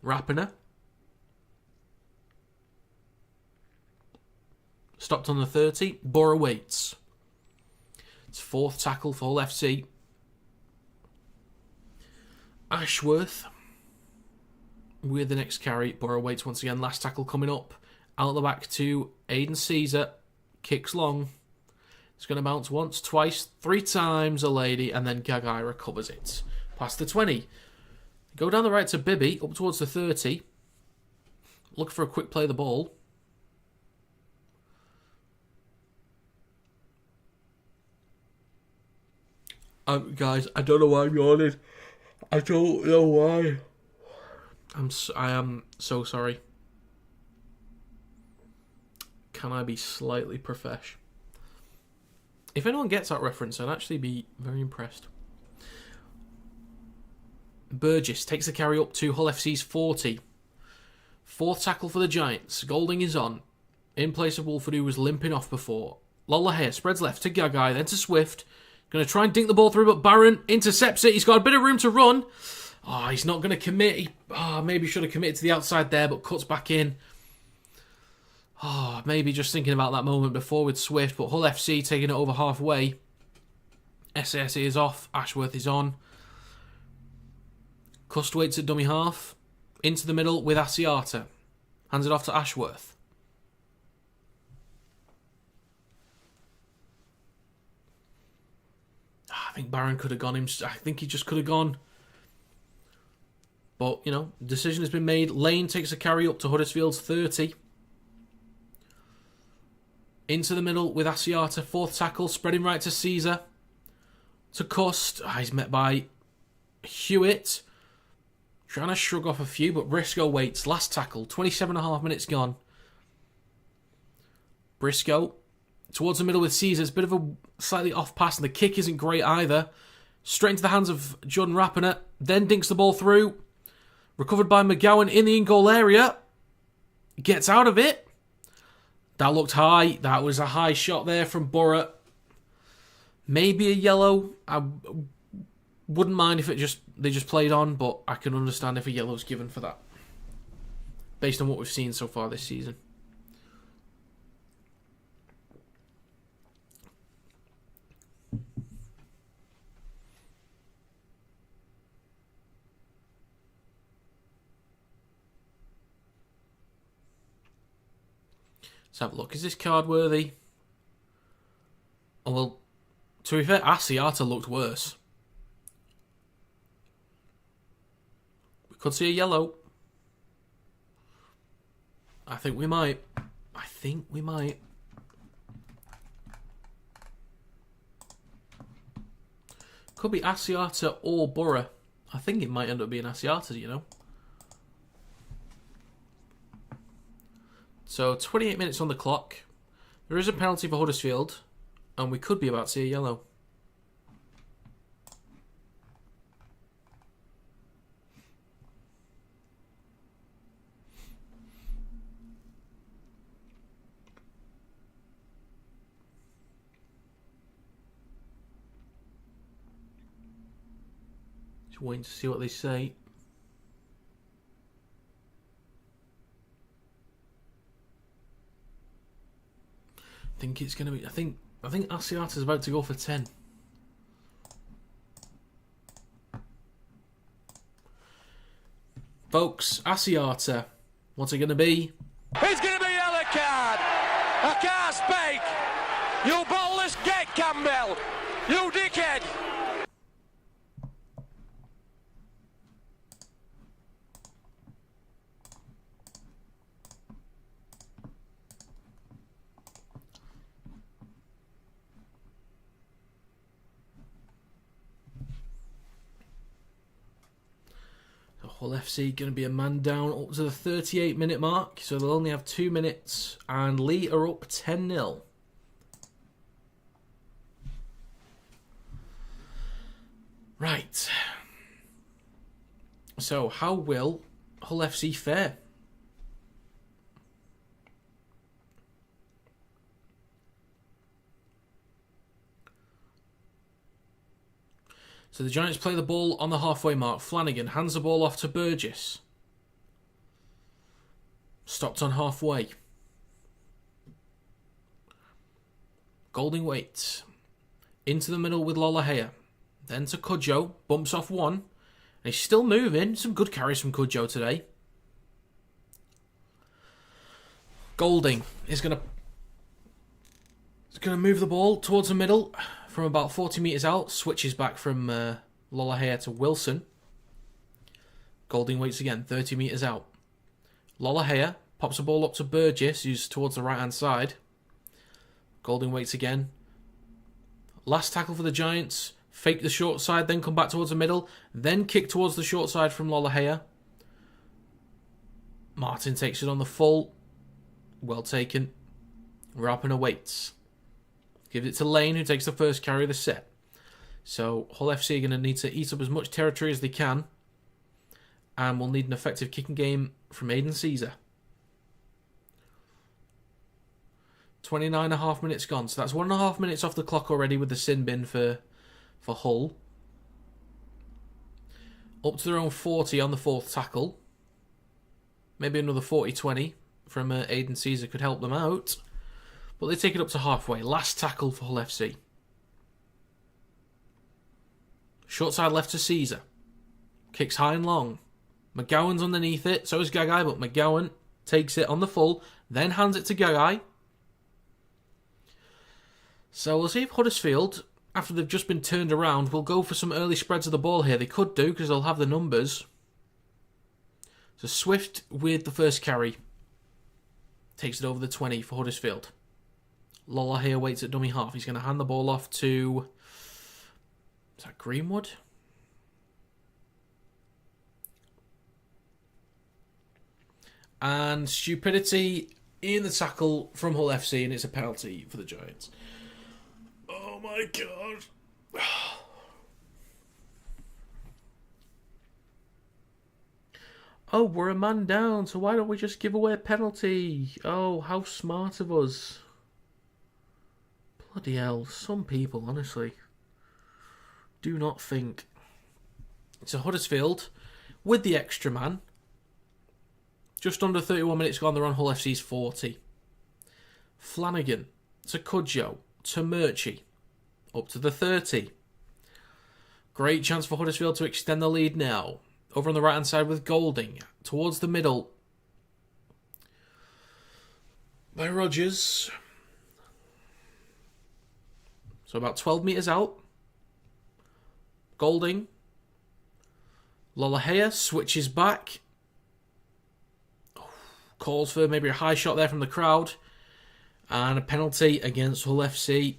Rapiner. Stopped on the 30. Borough waits. It's fourth tackle for Hull FC. Ashworth with the next carry. Borough waits once again. Last tackle coming up. Out the back to Aidan Caesar. Kicks long. It's going to bounce once, twice, 3 times a lady, and then Gagai recovers it. Past the 20. Go down the right to Bibby, up towards the 30. Look for a quick play of the ball. Guys, I don't know why I'm yawning. I don't know why. I am so sorry. Can I be slightly profesh? If anyone gets that reference, I'd actually be very impressed. Burgess takes the carry up to Hull FC's 40. Fourth tackle for the Giants. Golding is on. In place of Wolford, who was limping off before. Lollahea spreads left to Gagai, then to Swift. Going to try and dink the ball through, but Barron intercepts it. He's got a bit of room to run. Oh, he's not going to commit. He maybe should have committed to the outside there, but cuts back in. Oh, maybe just thinking about that moment before with Swift, but Hull FC taking it over halfway. SAS is off. Ashworth is on. Cust waits at dummy half. Into the middle with Asiata. Hands it off to Ashworth. I think Barron could have gone him. I think he just could have gone. But, decision has been made. Lane takes a carry up to Huddersfield's 30. Into the middle with Asiata. Fourth tackle. Spreading right to Caesar. To Cust. He's met by Hewitt. Trying to shrug off a few, but Briscoe waits. Last tackle. 27.5 minutes gone. Briscoe towards the middle with Caesar. It's a bit of a slightly off pass, and the kick isn't great either. Straight into the hands of Jordan Rapiner. Then dinks the ball through. Recovered by McGowan in the in-goal area. Gets out of it. That looked high. That was a high shot there from Borough. Maybe a yellow. I wouldn't mind if they just played on, but I can understand if a yellow's given for that. Based on what we've seen so far this season. Let's have a look. Is this card worthy? Oh, well, to be fair, Asiata looked worse. We could see a yellow. I think we might. Could be Asiata or Borough. I think it might end up being Asiata, you know. So, 28 minutes on the clock. There is a penalty for Huddersfield. And we could be about to see a yellow. Just waiting to see what they say. I think it's going to be... I think Asiata's about to go for 10. Folks, Asiata. What's it going to be? It's going to be a yellow card. I can't speak. You ballless get Campbell. You dickhead. Hull FC going to be a man down up to the 38-minute mark, so they'll only have 2 minutes, and Lee are up 10-0. Right. So, how will Hull FC fare? So the Giants play the ball on the halfway mark. Flanagan hands the ball off to Burgess. Stopped on halfway. Golding waits. Into the middle with Lollahea. Then to Cudjoe. Bumps off one. And he's still moving. Some good carries from Cudjoe today. Golding is going to move the ball towards the middle. From about 40 metres out, switches back from Lollahea to Wilson. Golding waits again, 30 metres out. Lollahea pops the ball up to Burgess, who's towards the right-hand side. Golding waits again. Last tackle for the Giants. Fake the short side, then come back towards the middle. Then kick towards the short side from Lollahea. Martin takes it on the full. Well taken. Rapiner waits. Gives it to Lane, who takes the first carry of the set. So Hull FC are going to need to eat up as much territory as they can. And we'll need an effective kicking game from Aidan Caesar. 29.5 minutes gone. So that's 1.5 minutes off the clock already with the sin bin for Hull. Up to their own 40 on the fourth tackle. Maybe another 40-20 from Aidan Caesar could help them out. But they take it up to halfway. Last tackle for Hull FC. Short side left to Caesar. Kicks high and long. McGowan's underneath it. So is Gagai, but McGowan takes it on the full. Then hands it to Gagai. So we'll see if Huddersfield, after they've just been turned around, will go for some early spreads of the ball here. They could do, because they'll have the numbers. So Swift with the first carry. Takes it over the 20 for Huddersfield. Lollahea waits at dummy half. He's going to hand the ball off to... Is that Greenwood? And stupidity in the tackle from Hull FC, and it's a penalty for the Giants. Oh my god. Oh, we're a man down, so why don't we just give away a penalty? Oh, how smart of us. Bloody hell, some people, honestly, do not think. So Huddersfield, with the extra man, just under 31 minutes gone, they're on Hull FC's 40. Flanagan to Cudjoe to Murchie, up to the 30. Great chance for Huddersfield to extend the lead now. Over on the right-hand side with Golding, towards the middle by Rodgers. So about 12 metres out. Golding. Lolohea switches back. Calls for maybe a high shot there from the crowd. And a penalty against Hull FC.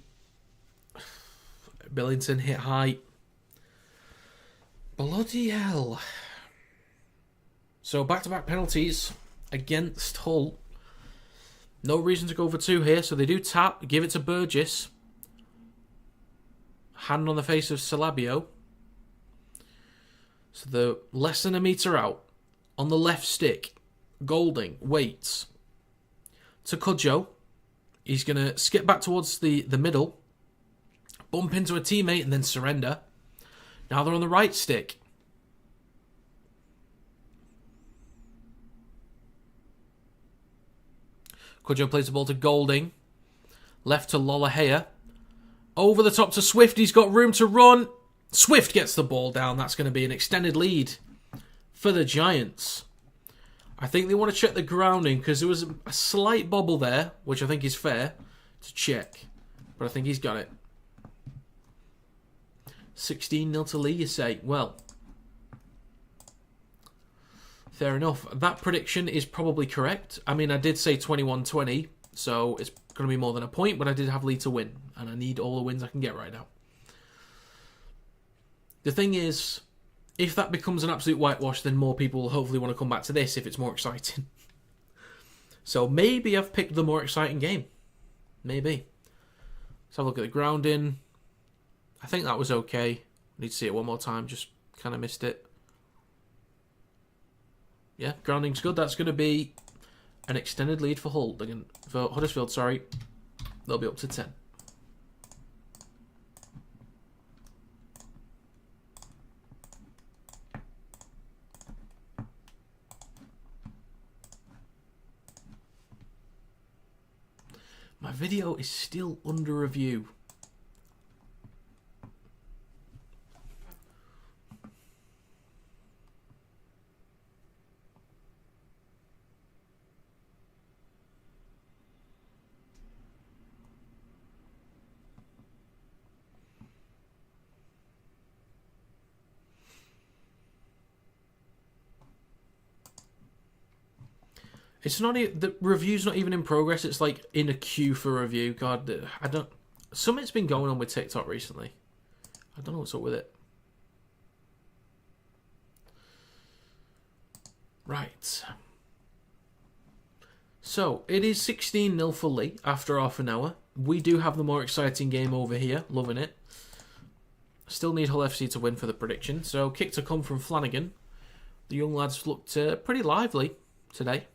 Billington hit high. Bloody hell. So back-to-back penalties against Hull. No reason to go for two here. So they do tap. Give it to Burgess. Hand on the face of Salabio. So they're less than a metre out. On the left stick. Golding waits. To Cudjoe. He's going to skip back towards the middle. Bump into a teammate and then surrender. Now they're on the right stick. Cudjoe plays the ball to Golding. Left to Lolohea. Over the top to Swift. He's got room to run. Swift gets the ball down. That's going to be an extended lead for the Giants. I think they want to check the grounding because there was a slight bobble there, which I think is fair to check. But I think he's got it. 16-0 to Lee, you say? Well, fair enough. That prediction is probably correct. I mean, I did say 21-20, so it's going to be more than a point, but I did have Lee to win, and I need all the wins I can get right now. The thing is, if that becomes an absolute whitewash, then more people will hopefully want to come back to this if it's more exciting. So maybe I've picked the more exciting game. Maybe. Let's have a look at the grounding. I think that was okay. Need to see it one more time. Just kind of missed it. Yeah, grounding's good. That's going to be an extended lead for Hull. For Huddersfield, sorry. They'll be up to 10. My video is still under review. It's not the review's not even in progress. It's like in a queue for review. God, I don't. Something's been going on with TikTok recently. I don't know what's up with it. Right. So it is 16-0 for Lee after half an hour. We do have the more exciting game over here. Loving it. Still need Hull FC to win for the prediction. So kick to come from Flanagan. The young lads looked pretty lively today.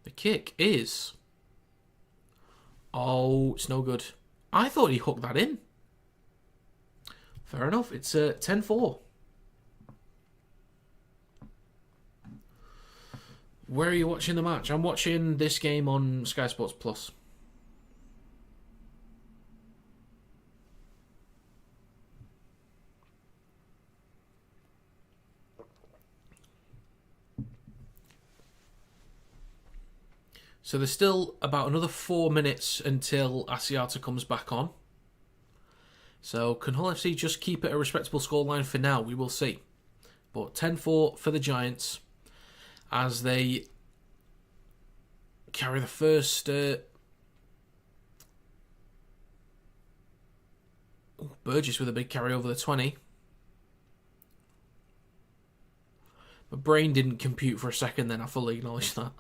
The kick is... Oh, it's no good. I thought he hooked that in. Fair enough. It's 10-4. Where are you watching the match? I'm watching this game on Sky Sports Plus. So there's still about another 4 minutes until Asiata comes back on. So can Hull FC just keep it a respectable scoreline for now? We will see. But 10-4 for the Giants as they carry the first... Burgess with a big carry over the 20. My brain didn't compute for a second then, I fully acknowledge that.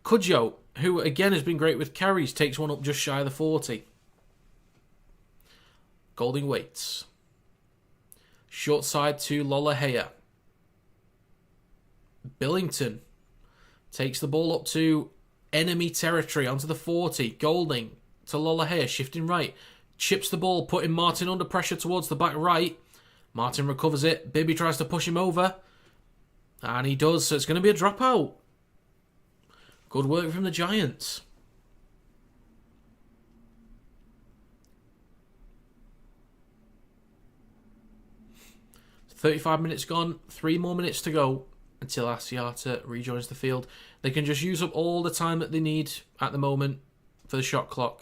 Cudjoe, who again has been great with carries, takes one up just shy of the 40. Golding waits. Short side to Lolohea. Billington takes the ball up to enemy territory onto the 40. Golding to Lolohea, shifting right. Chips the ball, putting Martin under pressure towards the back right. Martin recovers it. Bibby tries to push him over. And he does, so it's going to be a dropout. Good work from the Giants. "35 minutes gone, 3 more minutes to go until Asiata rejoins the field. They can just use up all the time that they need at the moment for the shot clock."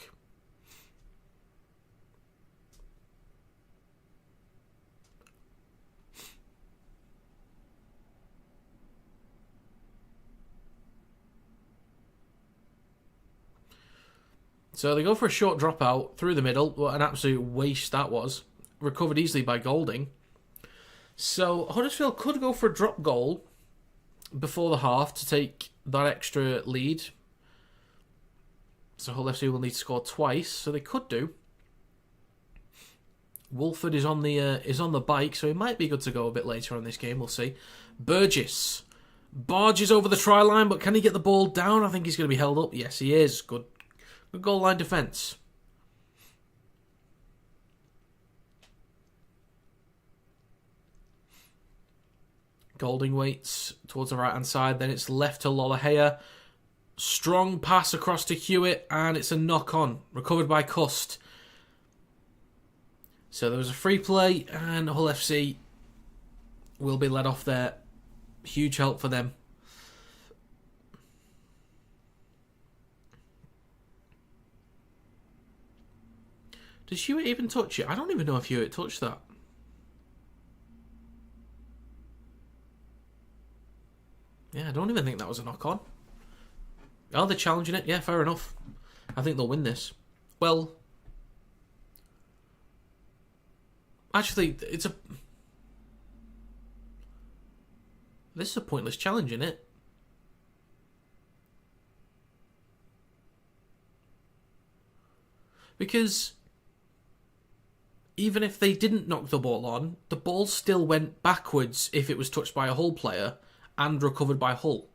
So they go for a short dropout through the middle. What an absolute waste that was. Recovered easily by Golding. So Huddersfield could go for a drop goal before the half to take that extra lead. So Hull FC will need to score twice, so they could do. Wolford is on the bike, so he might be good to go a bit later on this game. We'll see. Burgess barges over the try line, but can he get the ball down? I think he's going to be held up. Yes, he is. Good goal line defence. Golding waits towards the right-hand side. Then it's left to Lolohea. Strong pass across to Hewitt, and it's a knock-on. Recovered by Cust. So there was a free play, and Hull FC will be let off there. Huge help for them. Did Hewitt even touch it? I don't even know if Hewitt touched that. Yeah, I don't even think that was a knock-on. Oh, they're challenging it? Yeah, fair enough. I think they'll win this. Well, actually, this is a pointless challenge, isn't it? Because even if they didn't knock the ball on, the ball still went backwards if it was touched by a Hull player and recovered by Hull.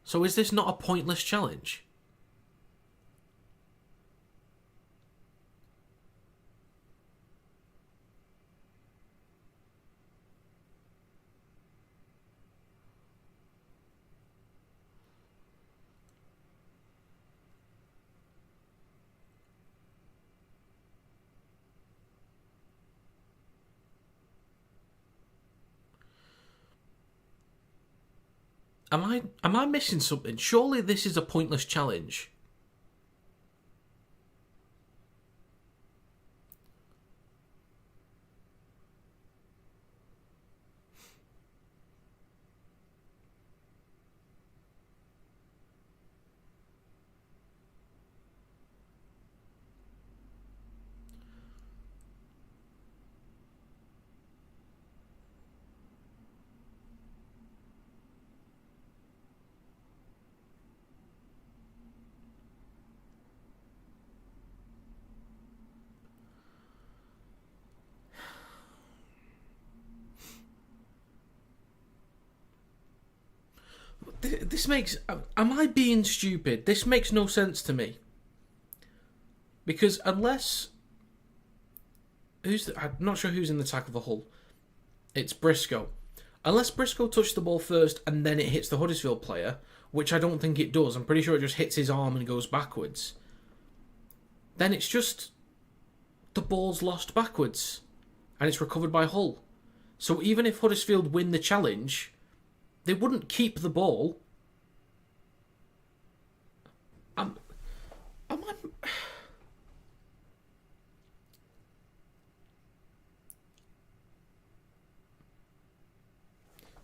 So is this not a pointless challenge? Am I missing something? Surely this is a pointless challenge. This makes... Am I being stupid? This makes no sense to me. Because unless... I'm not sure who's in the tackle for Hull. It's Briscoe. Unless Briscoe touched the ball first and then it hits the Huddersfield player, which I don't think it does. I'm pretty sure it just hits his arm and goes backwards. Then it's just... the ball's lost backwards. And it's recovered by Hull. So even if Huddersfield win the challenge... they wouldn't keep the ball.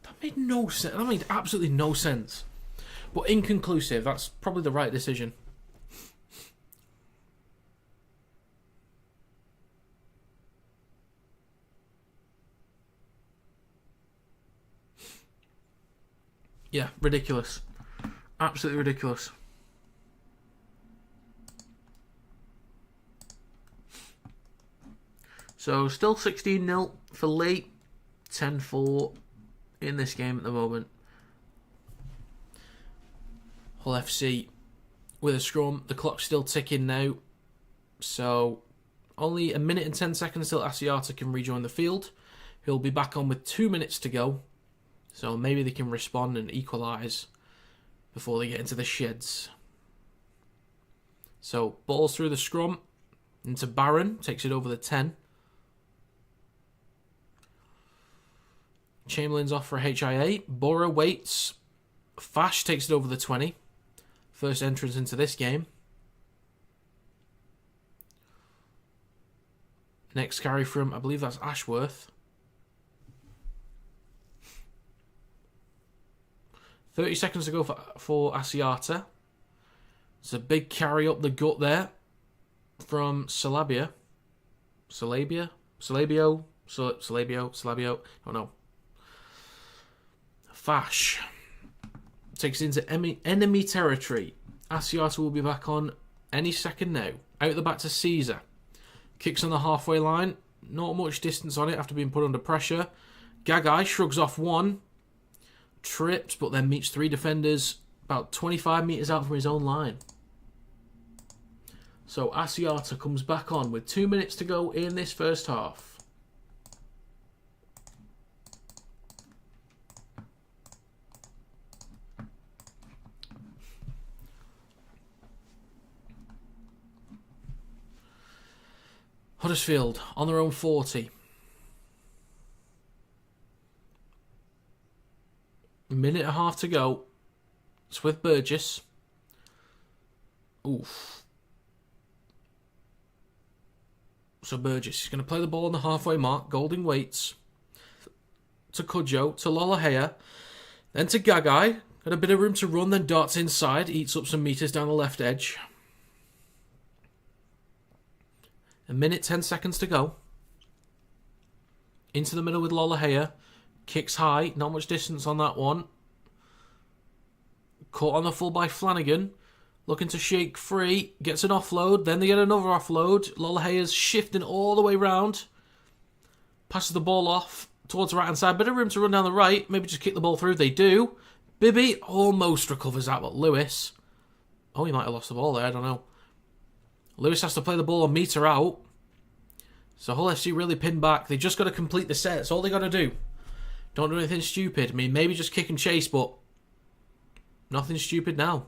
That made no sense. That made absolutely no sense. But inconclusive. That's probably the right decision. Yeah, ridiculous. Absolutely ridiculous. So still 16-0 for Lee. 10-4 in this game at the moment. Hull FC with a scrum. The clock's still ticking now. So only a minute and 10 seconds till Asiata can rejoin the field. He'll be back on with 2 minutes to go. So maybe they can respond and equalise before they get into the sheds. So balls through the scrum into Barron. Takes it over the 10. Chamberlain's off for HIA. Borough waits. Fash takes it over the 20. First entrance into this game. Next carry from, I believe that's Ashworth. 30 seconds to go for Asiata. It's a big carry up the gut there from Salabio. I don't know. Fash takes it into enemy territory. Asiata will be back on any second now. Out the back to Caesar. Kicks on the halfway line. Not much distance on it after being put under pressure. Gagai shrugs off one. Trips, but then meets 3 defenders about 25 metres out from his own line. So Asiata comes back on with 2 minutes to go in this first half. Huddersfield on their own 40. Minute and a half to go. It's with Burgess. Oof. So Burgess is going to play the ball on the halfway mark. Golding waits. To Cudjoe. To Lolohea. Then to Gagai. Got a bit of room to run. Then darts inside. Eats up some metres down the left edge. A minute, 10 seconds to go. Into the middle with Lolohea. Kicks high. Not much distance on that one. Caught on the full by Flanagan. Looking to shake free. Gets an offload. Then they get another offload. Lolahea's shifting all the way round. Passes the ball off towards the right hand side. Bit of room to run down the right. Maybe just kick the ball through. They do. Bibby almost recovers that, but Lewis... Oh, he might have lost the ball there. I don't know. Lewis has to play the ball a metre out. So Hull FC really pinned back. They just got to complete the set. That's all they got to do. Don't do anything stupid. I mean, maybe just kick and chase, but nothing stupid now.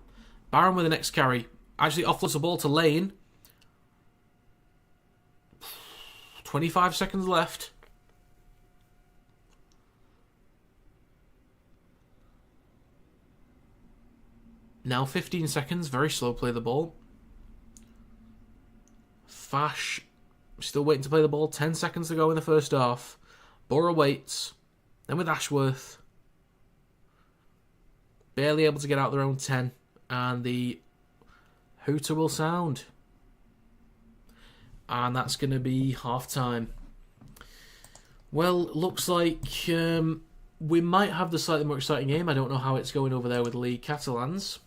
Barron with the next carry. Actually offloads the ball to Lane. 25 seconds left. Now 15 seconds. Very slow play the ball. Fash still waiting to play the ball. 10 seconds to go in the first half. Borough waits. Then with Ashworth. Barely able to get out their own 10. And the hooter will sound. And that's going to be half-time. Well, looks like we might have the slightly more exciting game. I don't know how it's going over there with League Catalans.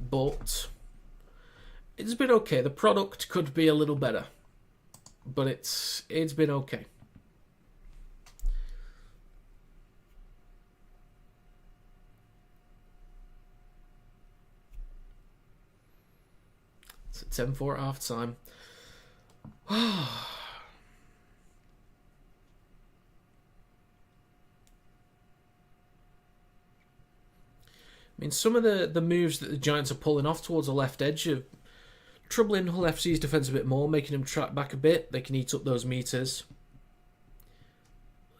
But it's been okay. The product could be a little better. But it's been okay. It's at 10-4 at half-time. I mean, some of the moves that the Giants are pulling off towards the left edge are troubling Hull FC's defence a bit more, making them track back a bit. They can eat up those metres.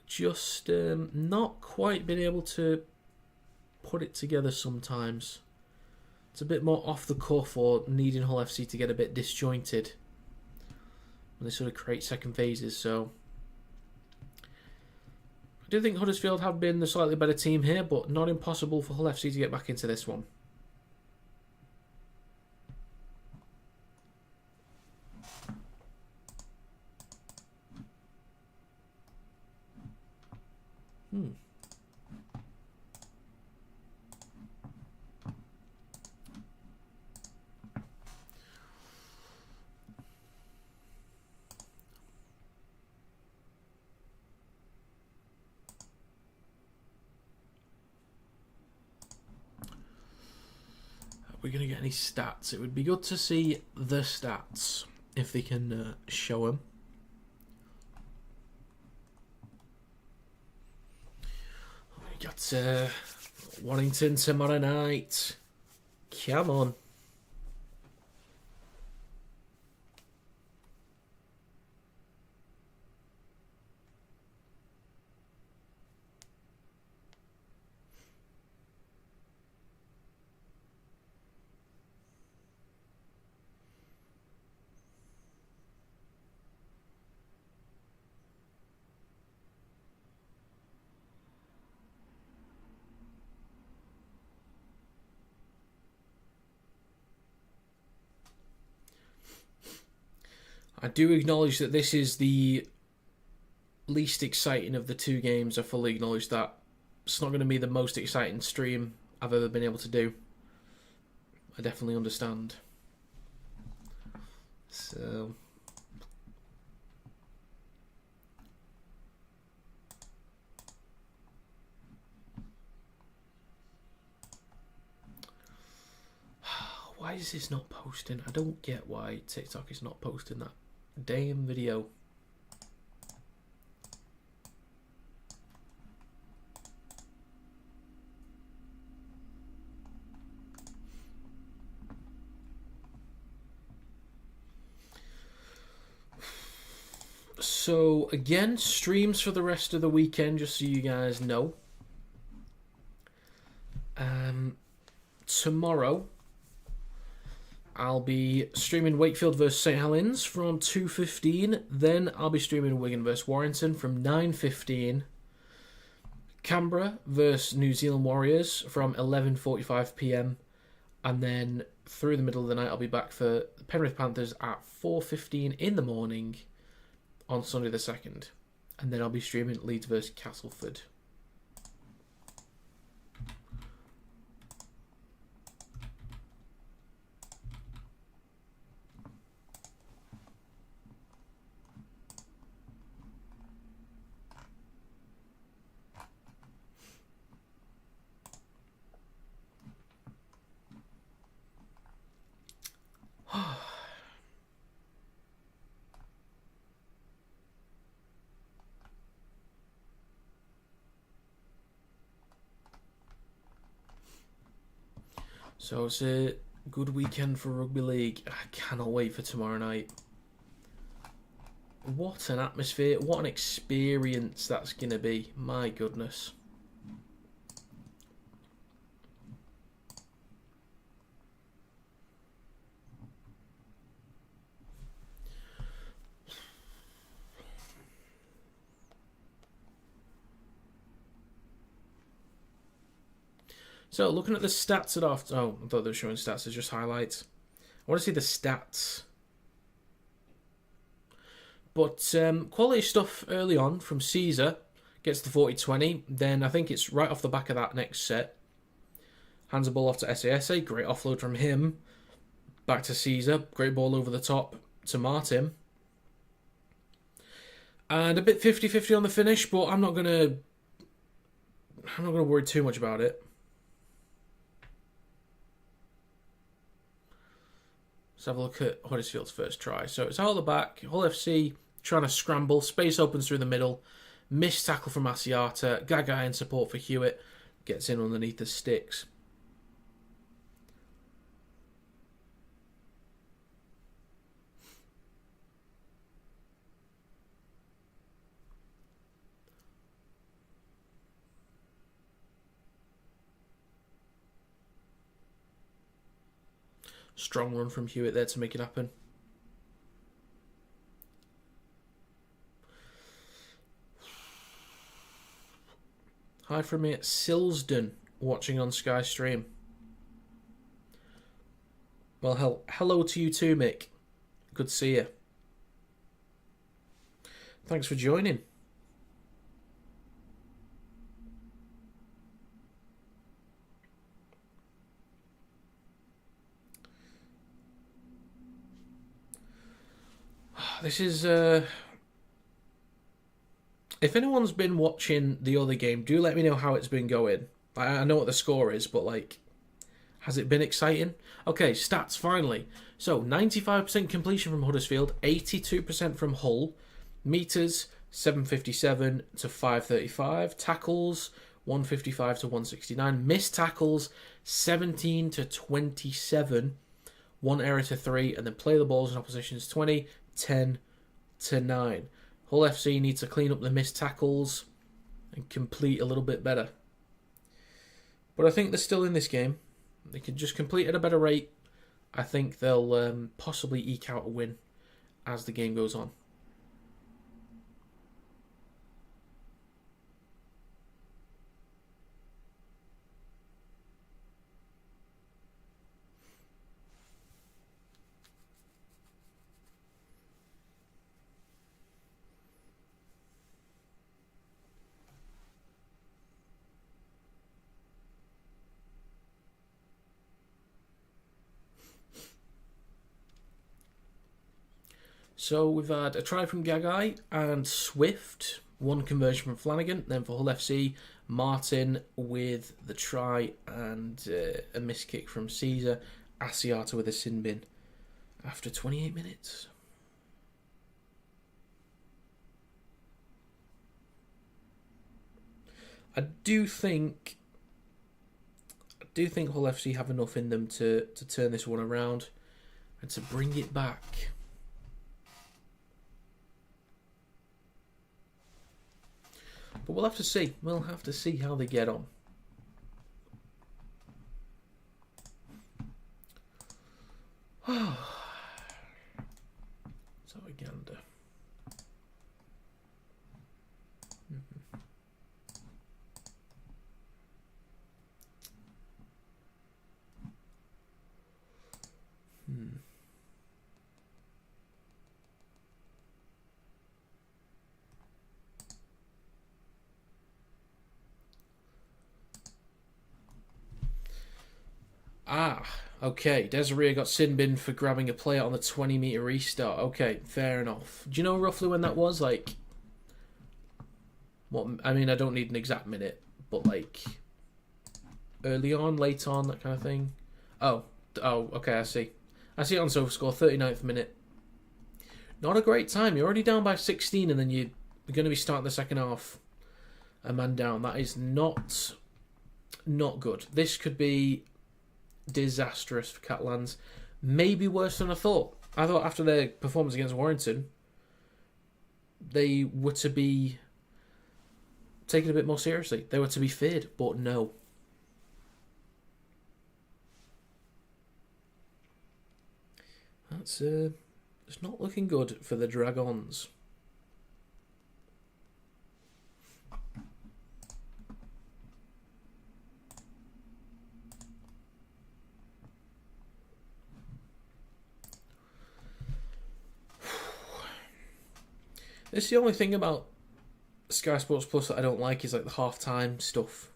Just not quite been able to put it together sometimes. It's a bit more off the cuff or needing Hull FC to get a bit disjointed when they sort of create second phases. So I do think Huddersfield have been the slightly better team here, but not impossible for Hull FC to get back into this one. we're going to get any stats. It would be good to see the stats, if they can show them. We got Warrington tomorrow night. Come on. I do acknowledge that this is the least exciting of the two games. I fully acknowledge that. It's not going to be the most exciting stream I've ever been able to do. I definitely understand. So... why is this not posting? I don't get why TikTok is not posting that damn video. So again, streams for the rest of the weekend, just so you guys know. Tomorrow I'll be streaming Wakefield vs St Helens from 2:15. Then I'll be streaming Wigan vs Warrington from 9:15. Canberra vs New Zealand Warriors from 11:45 PM. And then through the middle of the night, I'll be back for the Penrith Panthers at 4:15 in the morning on Sunday the 2nd. And then I'll be streaming Leeds vs Castleford. So it's a good weekend for Rugby League. I cannot wait for tomorrow night. What an atmosphere, what an experience that's going to be. My goodness. So, looking at the stats at after... Oh, I thought they were showing stats as just highlights. I want to see the stats. But quality stuff early on from Caesar. Gets the 40-20. Then I think it's right off the back of that next set. Hands the ball off to SASA. Great offload from him. Back to Caesar. Great ball over the top to Martin. And a bit 50-50 on the finish, but I'm not gonna worry too much about it. Let's have a look at Huddersfield's first try. So it's out of the back. Hull FC trying to scramble. Space opens through the middle. Missed tackle from Asiata. Gagai in support for Hewitt. Gets in underneath the sticks. Strong run from Hewitt there to make it happen. Hi from me at Silsden, watching on Sky Stream. Well, hello to you too, Mick. Good to see you. Thanks for joining. This is, if anyone's been watching the other game, do let me know how it's been going. I know what the score is, but, like, Has it been exciting? Okay, stats finally. So 95% completion from Huddersfield, 82% from Hull, meters 757 to 535, tackles 155 to 169, missed tackles 17 to 27, one error to 3, and then play the balls in opposition's 20, 10 to 9. Hull FC needs to clean up the missed tackles and complete a little bit better. But I think they're still in this game. They can just complete at a better rate. I think they'll possibly eke out a win as the game goes on. So we've had a try from Gagai and Swift, one conversion from Flanagan. Then for Hull FC, Martin with the try and a missed kick from Caesar. Asiata with a sin bin after 28 minutes. I do think Hull FC have enough in them to turn this one around and to bring it back. But we'll have to see. We'll have to see how they get on. So a gander. Okay. Desiree got sin bin for grabbing a player on the 20-metre restart. Okay, fair enough. Do you know roughly when that was? Like, what? I mean, I don't need an exact minute, but like early on, late on, that kind of thing. Oh, okay, I see. I see it on SofaScore, 39th minute. Not a great time. You're already down by 16, and then you're going to be starting the second half a man down. That is not good. This could be disastrous for Catalans. Maybe worse than I thought. I thought after their performance against Warrington, they were to be taken a bit more seriously. They were to be feared, but no. That's it's not looking good for the Dragons. It's the only thing about Sky Sports Plus that I don't like is like the half-time stuff.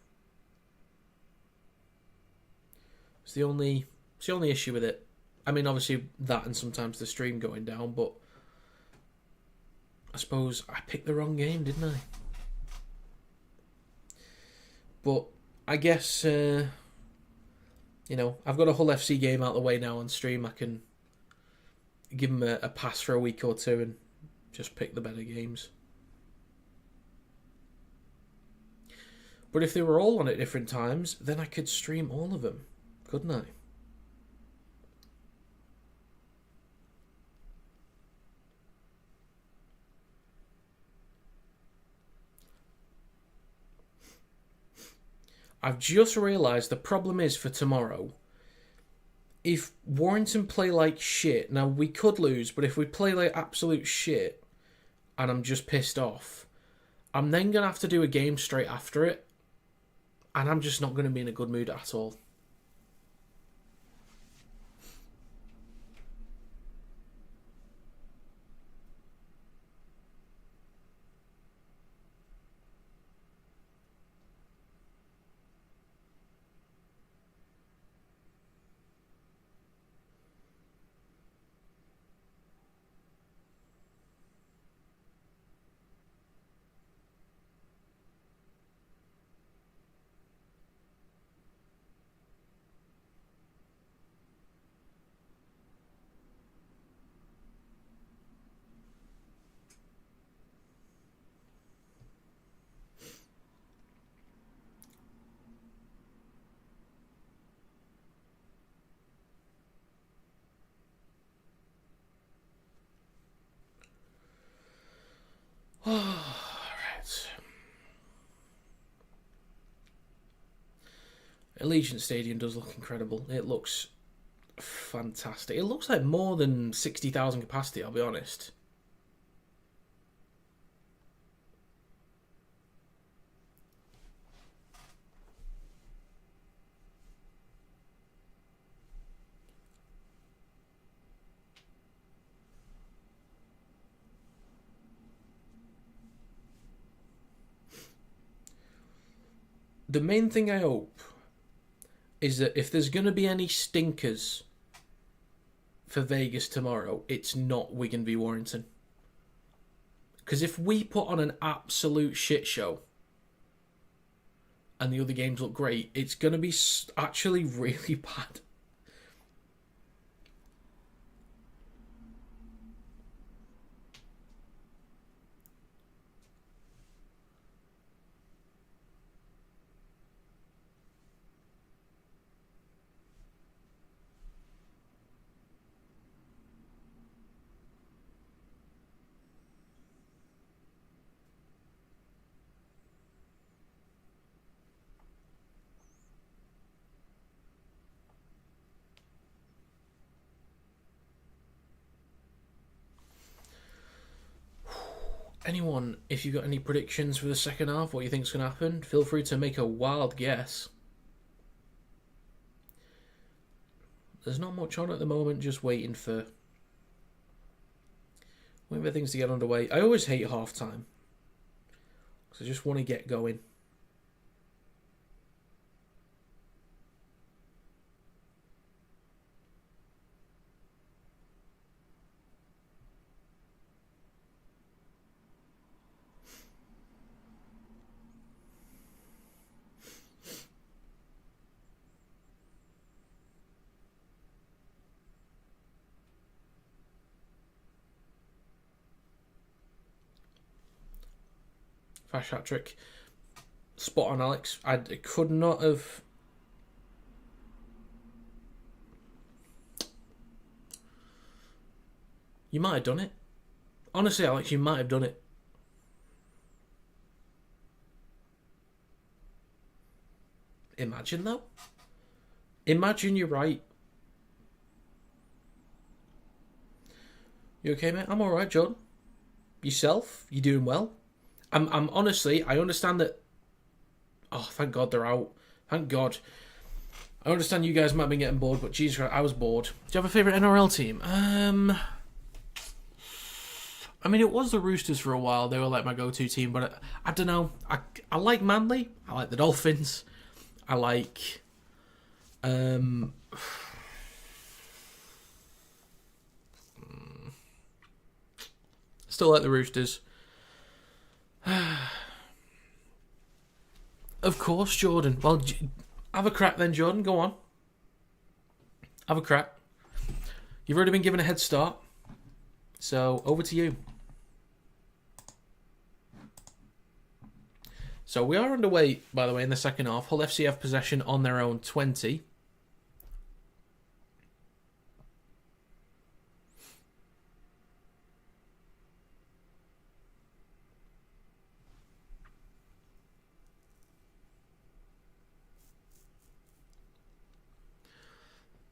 It's the only issue with it. I mean, obviously that and sometimes the stream going down, but I suppose I picked the wrong game, didn't I? But I guess, I've got a Hull FC game out of the way now on stream. I can give them a pass for a week or two and just pick the better games. But if they were all on at different times, then I could stream all of them, couldn't I? I've just realised the problem is for tomorrow, if Warrington play like shit, now we could lose, but if we play like absolute shit and I'm just pissed off, I'm then going to have to do a game straight after it, and I'm just not going to be in a good mood at all. Right. Allegiant Stadium does look incredible. It looks fantastic. It looks like more than 60,000 capacity, I'll be honest. The main thing I hope is that if there's going to be any stinkers for Vegas tomorrow, it's not Wigan v Warrington. Because if we put on an absolute shit show and the other games look great, it's going to be actually really bad. Anyone, if you've got any predictions for the second half, what you think's going to happen, feel free to make a wild guess. There's not much on at the moment, just waiting for things to get underway. I always hate half time, because I just want to get going. Fast hat trick. Spot on, Alex. I could not have... You might have done it. Honestly, Alex, you might have done it. Imagine, though. Imagine you're right. You okay, mate? I'm alright, John. Yourself? You doing well? I'm honestly, I understand that... Oh, thank God they're out. Thank God. I understand you guys might be getting bored, but Jesus Christ, I was bored. Do you have a favourite NRL team? I mean, it was the Roosters for a while. They were like my go-to team, but I don't know. I like Manly. I like the Dolphins. I like... Still like the Roosters. Of course, Jordan. Well, have a crack then, Jordan. Go on. Have a crack. You've already been given a head start. So, over to you. So, we are underway, by the way, in the second half. Hull FC have possession on their own 20.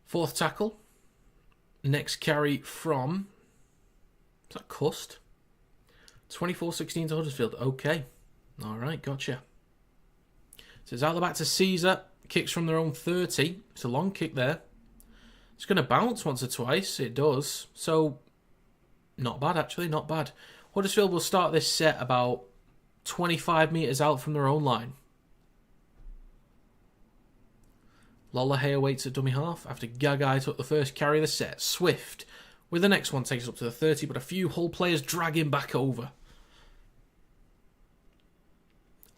Fourth tackle. Next carry from... Is that Cust? 24-16 to Huddersfield. Okay. Alright, gotcha. So it's out the back to Caesar. Kicks from their own 30. It's a long kick there. It's going to bounce once or twice. It does. So, not bad actually, not bad. Huddersfield will start this set about 25 metres out from their own line. Lollahea waits at dummy half after Gagai took the first carry of the set. Swift with the next one takes us up to the 30, but a few Hull players drag him back over.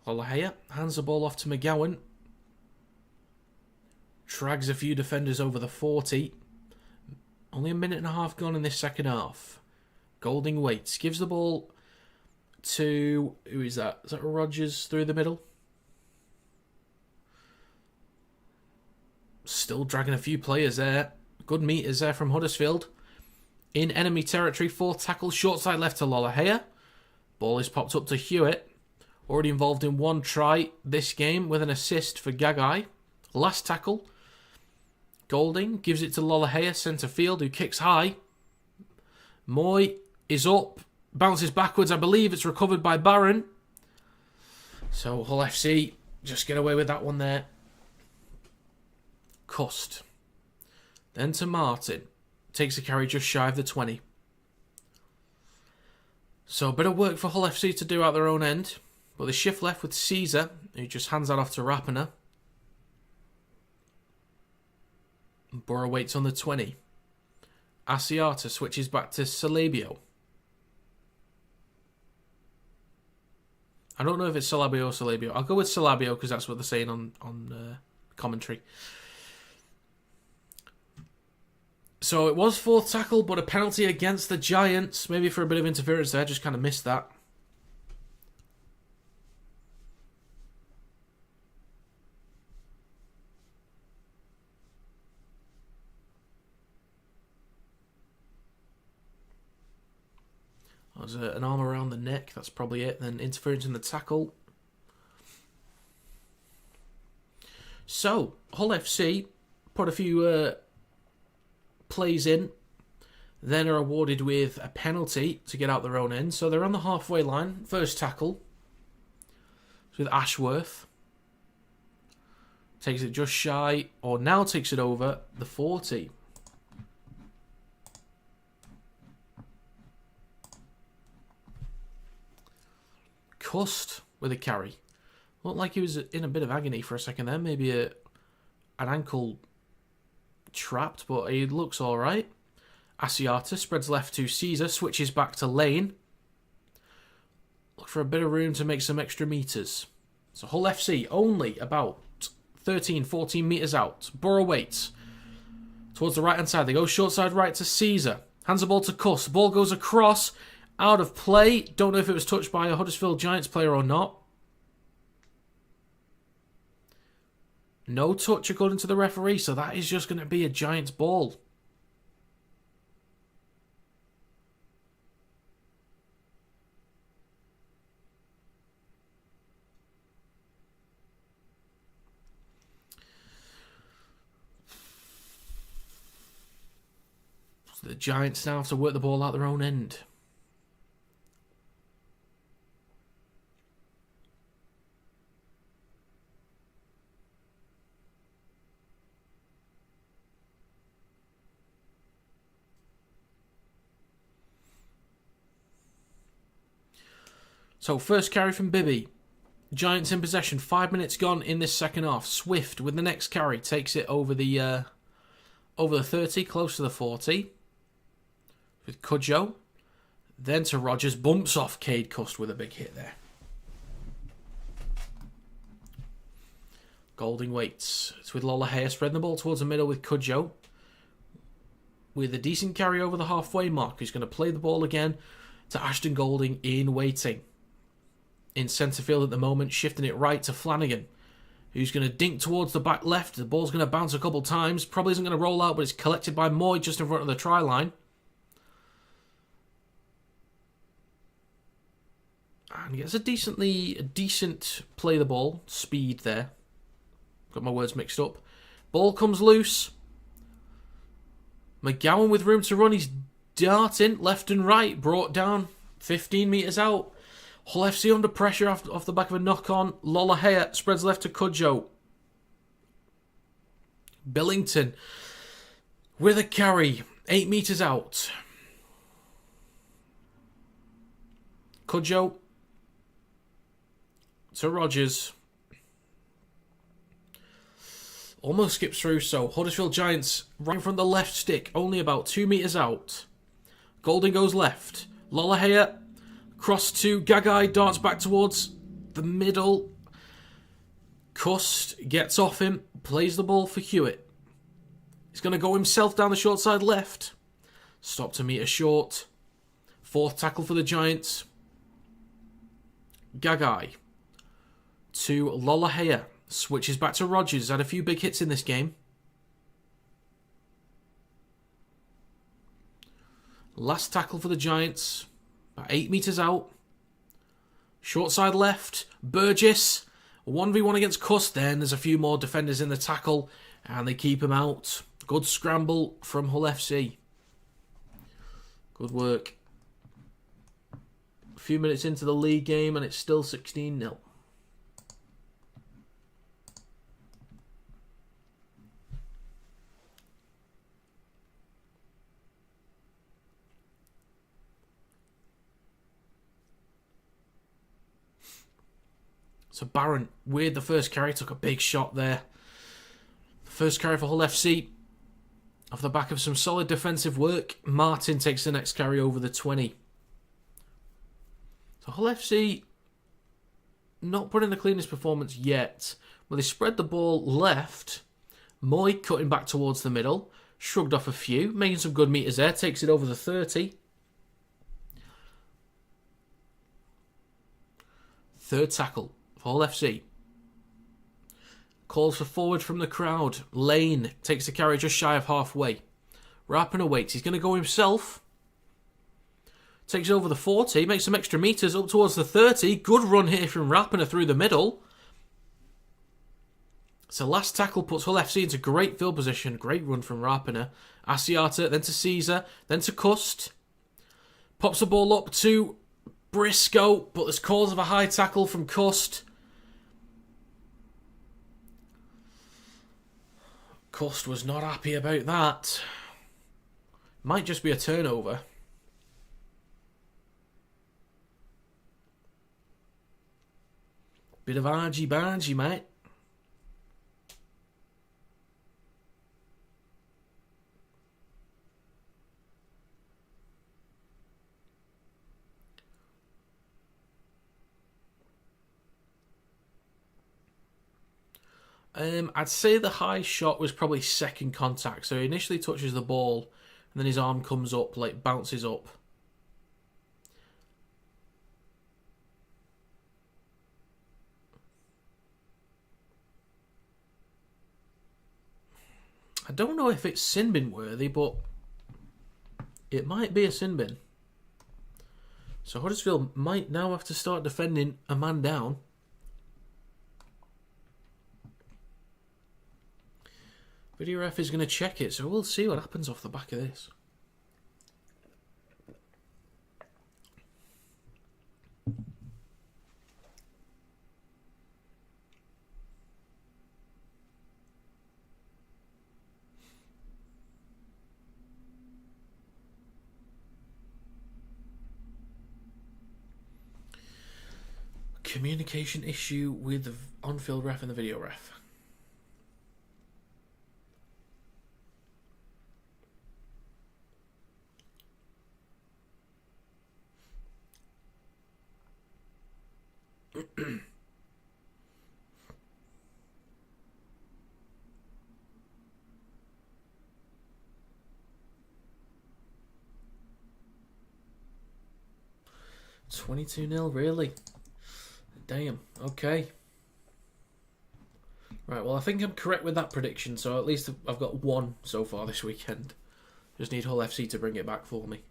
Lollahea hands the ball off to McGowan. Drags a few defenders over the 40. Only a minute and a half gone in this second half. Golding waits. Gives the ball to... Who is that? Is that Rogers through the middle? Still dragging a few players there. Good meters there from Huddersfield. In enemy territory. Fourth tackle. Short side left to Lollahea. Ball is popped up to Hewitt. Already involved in one try this game with an assist for Gagai. Last tackle. Golding gives it to Lollahea, centre field, who kicks high. Moy is up. Bounces backwards. I believe it's recovered by Barron. So Hull FC just get away with that one there. Cust. Then to Martin. Takes a carry just shy of the 20. So a bit of work for Hull FC to do out their own end. But the shift left with Caesar, who just hands that off to Rapiner. Borough waits on the 20. Asiata switches back to Salabio. I don't know if it's Salabio or Salabio. I'll go with Salabio because that's what they're saying on commentary. So it was fourth tackle, but a penalty against the Giants. Maybe for a bit of interference there. Just kind of missed that. There's an arm around the neck. That's probably it. Then interference in the tackle. So, Hull FC put a few plays in. Then are awarded with a penalty to get out their own end. So they're on the halfway line. First tackle. It's with Ashworth. Takes it just shy, or now takes it over the 40. Cust with a carry. Looked like he was in a bit of agony for a second there. Maybe an ankle trapped, but he looks alright. Asiata spreads left to Caesar. Switches back to Lane. Look for a bit of room to make some extra metres. So Hull FC only about 13, 14 metres out. Borough waits. Towards the right hand side. They go short side right to Caesar. Hands the ball to Cust. Ball goes across. Out of play. Don't know if it was touched by a Huddersfield Giants player or not. No touch according to the referee, so that is just going to be a Giants ball. So the Giants now have to work the ball out their own end. So first carry from Bibby. Giants in possession. 5 minutes gone in this second half. Swift with the next carry takes it over the 30, close to the 40. With Cudjoe. Then to Rogers. Bumps off Cade Cust with a big hit there. Golding waits. It's with Lollahea spreading the ball towards the middle with Cudjoe. With a decent carry over the halfway mark. He's going to play the ball again to Ashton Golding in waiting. In centre field at the moment, shifting it right to Flanagan, who's going to dink towards the back left. The ball's going to bounce a couple times. Probably isn't going to roll out, but it's collected by Moy just in front of the try line. And gets a decent play the ball. Speed there. Got my words mixed up. Ball comes loose. McGowan with room to run. He's darting left and right. Brought down 15 metres out. Hull FC under pressure off the back of a knock-on. Lollahea spreads left to Cudjoe. Billington with a carry. 8 metres out. Cudjoe to Rogers. Almost skips through, so Huddersfield Giants right from the left stick, only about 2 metres out. Golding goes left. Lollahea cross to Gagai, darts back towards the middle. Cust gets off him, plays the ball for Hewitt. He's going to go himself down the short side left. Stopped a metre short. Fourth tackle for the Giants. Gagai to Lollahea. Switches back to Rogers. Had a few big hits in this game. Last tackle for the Giants. About 8 metres out. Short side left, Burgess. 1v1 against Cust then. There's a few more defenders in the tackle and they keep him out. Good scramble from Hull FC. Good work. A few minutes into the league game and it's still 16-0. So Barron, with the first carry, took a big shot there. First carry for Hull FC. Off the back of some solid defensive work, Martin takes the next carry over the 20. So Hull FC not putting the cleanest performance yet. Well, they spread the ball left. Moy cutting back towards the middle. Shrugged off a few, making some good meters there. Takes it over the 30. Third tackle for Hull FC. Calls for forward from the crowd. Lane takes the carry just shy of halfway. Rapiner waits. He's going to go himself. Takes over the 40. Makes some extra meters up towards the 30. Good run here from Rapiner through the middle. So last tackle puts Hull FC into great field position. Great run from Rapiner. Asiata, then to Caesar, then to Cust. Pops the ball up to Briscoe, but there's calls of a high tackle from Cust. Cust was not happy about that. Might just be a turnover. Bit of argy-bargy, mate. I'd say the high shot was probably second contact. So he initially touches the ball and then his arm comes up, like bounces up. I don't know if it's sin bin worthy, but it might be a sin bin. So Huddersfield might now have to start defending a man down. Video ref is going to check it, so we'll see what happens off the back of this. Communication issue with the on-field ref and the video ref. $22-0, really? Damn, okay. Right, well, I think I'm correct with that prediction, so at least I've got one so far this weekend. Just need Hull FC to bring it back for me.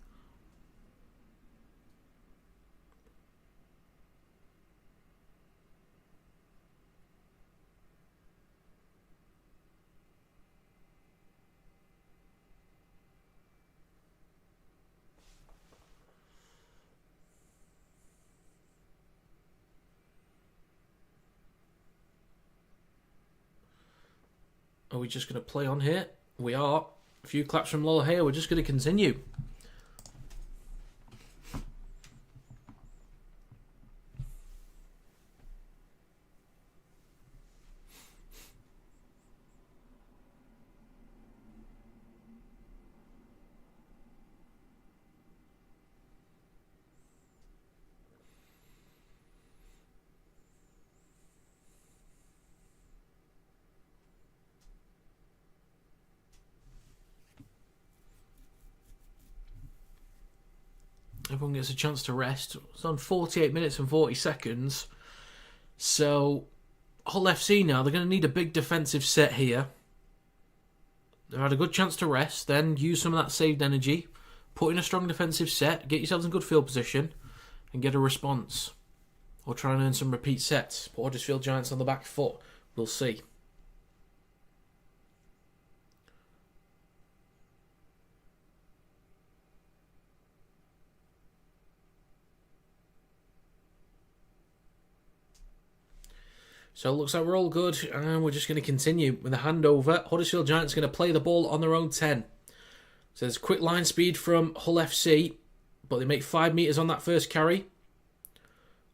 Are we just going to play on here? We are. A few claps from Lola here. We're just going to continue. Everyone gets a chance to rest. It's on 48 minutes and 40 seconds. So, Hull FC now, they're going to need a big defensive set here. They've had a good chance to rest, then use some of that saved energy, put in a strong defensive set, get yourselves in good field position, and get a response. or try and earn some repeat sets. Put Huddersfield Giants on the back foot. We'll see. So it looks like we're all good, and we're just going to continue with the handover. Huddersfield Giants are going to play the ball on their own 10. So there's quick line speed from Hull FC, but they make 5 metres on that first carry.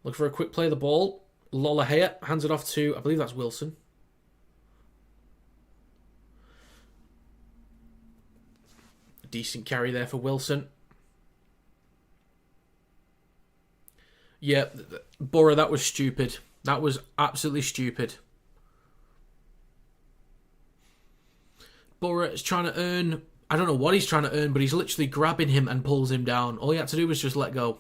Look for a quick play of the ball. Lollahea hands it off to, I believe that's Wilson. A decent carry there for Wilson. Yeah, Borough, that was stupid. That was absolutely stupid. Borough is trying to earn... I don't know what he's trying to earn, but he's literally grabbing him and pulls him down. All he had to do was just let go.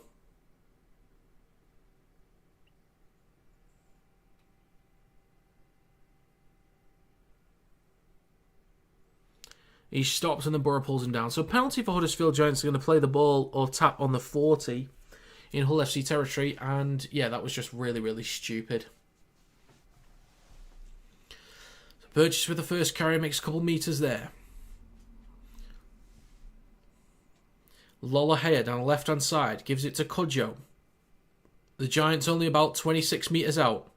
He stops and the Borough pulls him down. So penalty for Huddersfield Giants. Are going to play the ball or tap on the 40 in Hull FC territory. And yeah, that was just really, really stupid. So Burgess with the first carry makes a couple metres there. Lollahea down the left-hand side. Gives it to Cudjoe. The Giants only about 26 metres out.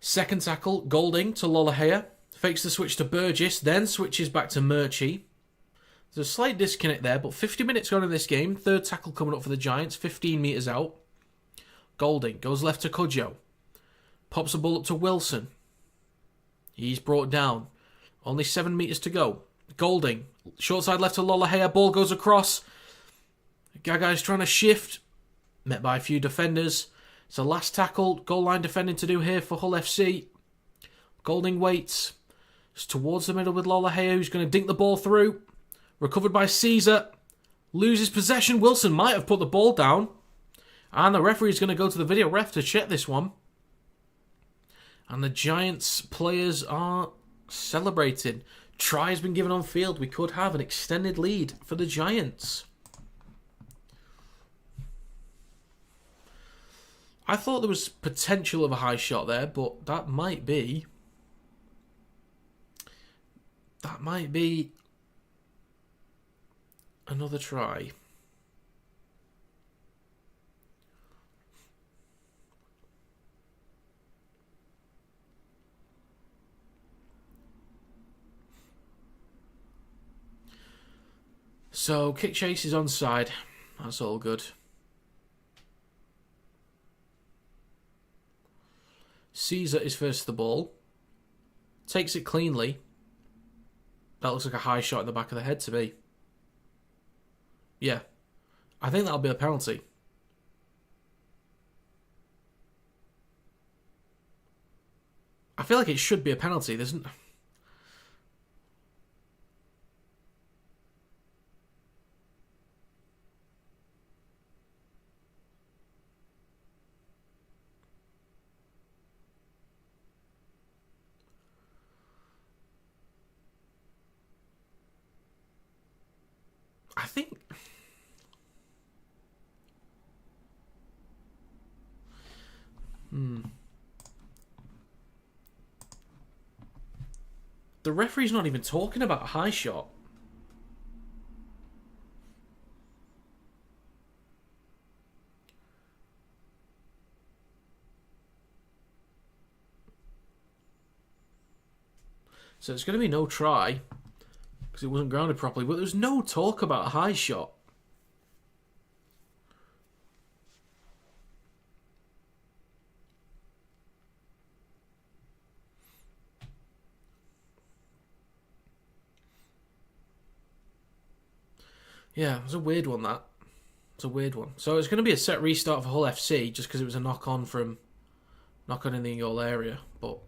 Second tackle, Golding to Lollahea. Fakes the switch to Burgess, then switches back to Murchie. There's a slight disconnect there, but 50 minutes gone in this game. Third tackle coming up for the Giants, 15 metres out. Golding goes left to Cudjoe. Pops the ball up to Wilson. He's brought down. Only 7 metres to go. Golding, short side left to Lollahea. Ball goes across. Gagai's trying to shift. Met by a few defenders. It's a last tackle. Goal line defending to do here for Hull FC. Golding waits. It's towards the middle with Lollahea, who's going to dink the ball through. Recovered by Caesar. Loses possession. Wilson might have put the ball down. And the referee's going to go to the video ref to check this one. And the Giants players are celebrating. Try has been given on field. We could have an extended lead for the Giants. I thought there was potential of a high shot there, but that might be another try. So, kick chase is onside. That's all good. Caesar is first to the ball. Takes it cleanly. That looks like a high shot in the back of the head to me. Yeah. I think that'll be a penalty. I feel like it should be a penalty. I think... The referee's not even talking about a high shot. So it's going to be no try. Because it wasn't grounded properly. But there's no talk about a high shot. Yeah, it was a weird one, that. It's a weird one. So it's going to be a set restart for Hull FC, just because it was a knock-on in the goal area. But,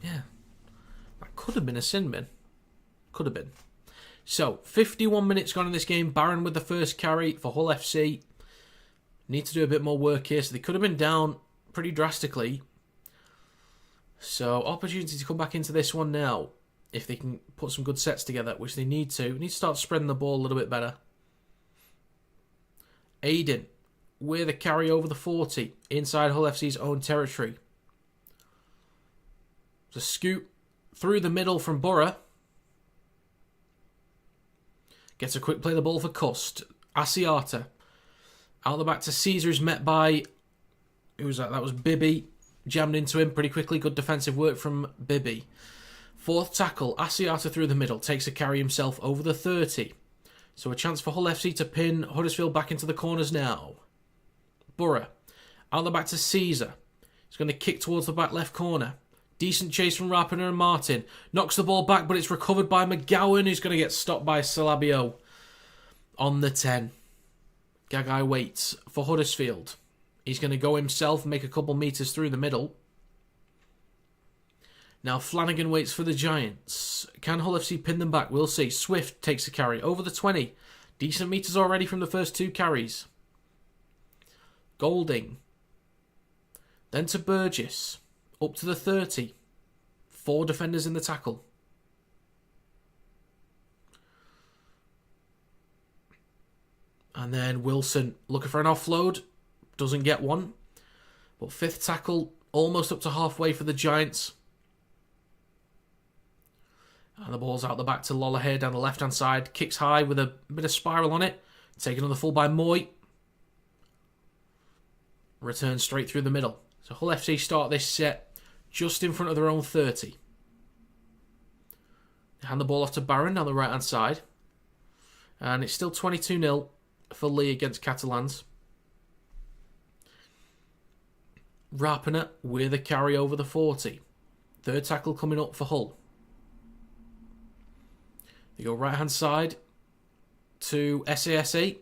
yeah. That could have been a sin bin. Could have been. So, 51 minutes gone in this game. Barron with the first carry for Hull FC. Need to do a bit more work here. So they could have been down pretty drastically. So, opportunity to come back into this one now. If they can put some good sets together, which they need to. Need to start spreading the ball a little bit better. Aiden with a carry over the 40 inside Hull FC's own territory. It's a scoop through the middle from Borough. Gets a quick play the ball for Cust. Asiata. Out the back to Caesar, is met by... Who was that? That was Bibby. Jammed into him pretty quickly. Good defensive work from Bibby. Fourth tackle. Asiata through the middle. Takes a carry himself over the 30. So a chance for Hull FC to pin Huddersfield back into the corners now. Borough. Out the back to Caesar. He's going to kick towards the back left corner. Decent chase from Rapiner and Martin. Knocks the ball back, but it's recovered by McGowan, who's going to get stopped by Salabio on the 10. Gagai waits for Huddersfield. He's going to go himself, make a couple metres through the middle. Now Flanagan waits for the Giants. Can Hull FC pin them back? We'll see. Swift takes a carry over the 20. Decent metres already from the first 2 carries. Golding. Then to Burgess. Up to the 30. 4 defenders in the tackle. And then Wilson looking for an offload. Doesn't get one. But 5th tackle almost up to halfway for the Giants. And the ball's out the back to Lollaher down the left-hand side. Kicks high with a bit of spiral on it. Taken on the full by Moy. Returns straight through the middle. So Hull FC start this set just in front of their own 30. Hand the ball off to Barron down the right-hand side. And it's still 22-0 for Lee against Catalans. Rapiner with a carry over the 40. 3rd tackle coming up for Hull. They go right-hand side to SASE.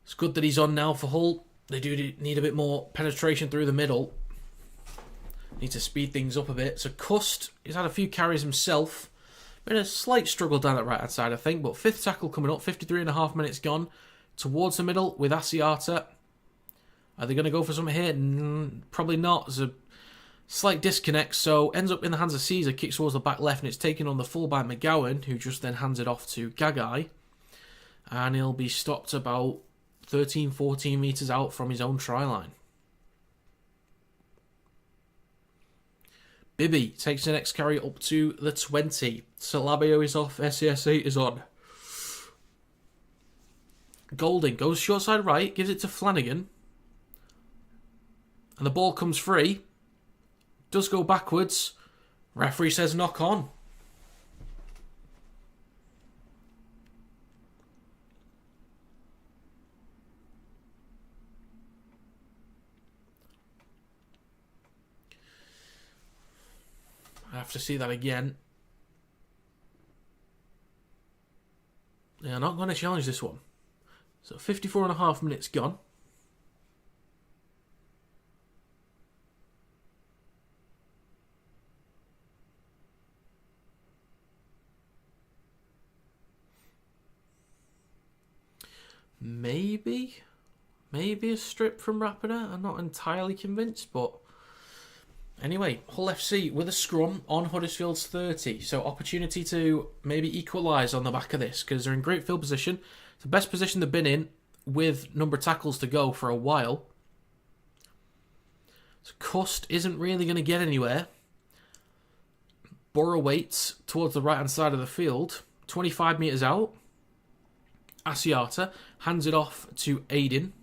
It's good that he's on now for Hull. They do need a bit more penetration through the middle. Need to speed things up a bit. So Cust, he's had a few carries himself. Been a slight struggle down that right-hand side, I think. But 5th tackle coming up. 53.5 minutes gone. Towards the middle with Asiata. Are they going to go for something here? Probably not. There's a slight disconnect. So ends up in the hands of Caesar. Kicks towards the back left. And it's taken on the full by McGowan, who just then hands it off to Gagai. And he'll be stopped about 13, 14 metres out from his own try line. Bibby takes the next carry up to the 20. Salabio is off. SCS8 is on. Golding goes short side right. Gives it to Flanagan. And the ball comes free. Does go backwards. Referee says knock on. I have to see that again. They're not going to challenge this one. So 54.5 minutes gone. Maybe a strip from Rapiner. I'm not entirely convinced, but anyway, Hull FC with a scrum on Huddersfield's 30. So opportunity to maybe equalise on the back of this because they're in great field position. It's the best position they've been in with number of tackles to go for a while. So Cust isn't really going to get anywhere. Borough waits towards the right-hand side of the field. 25 metres out. Asiata hands it off to Aiden,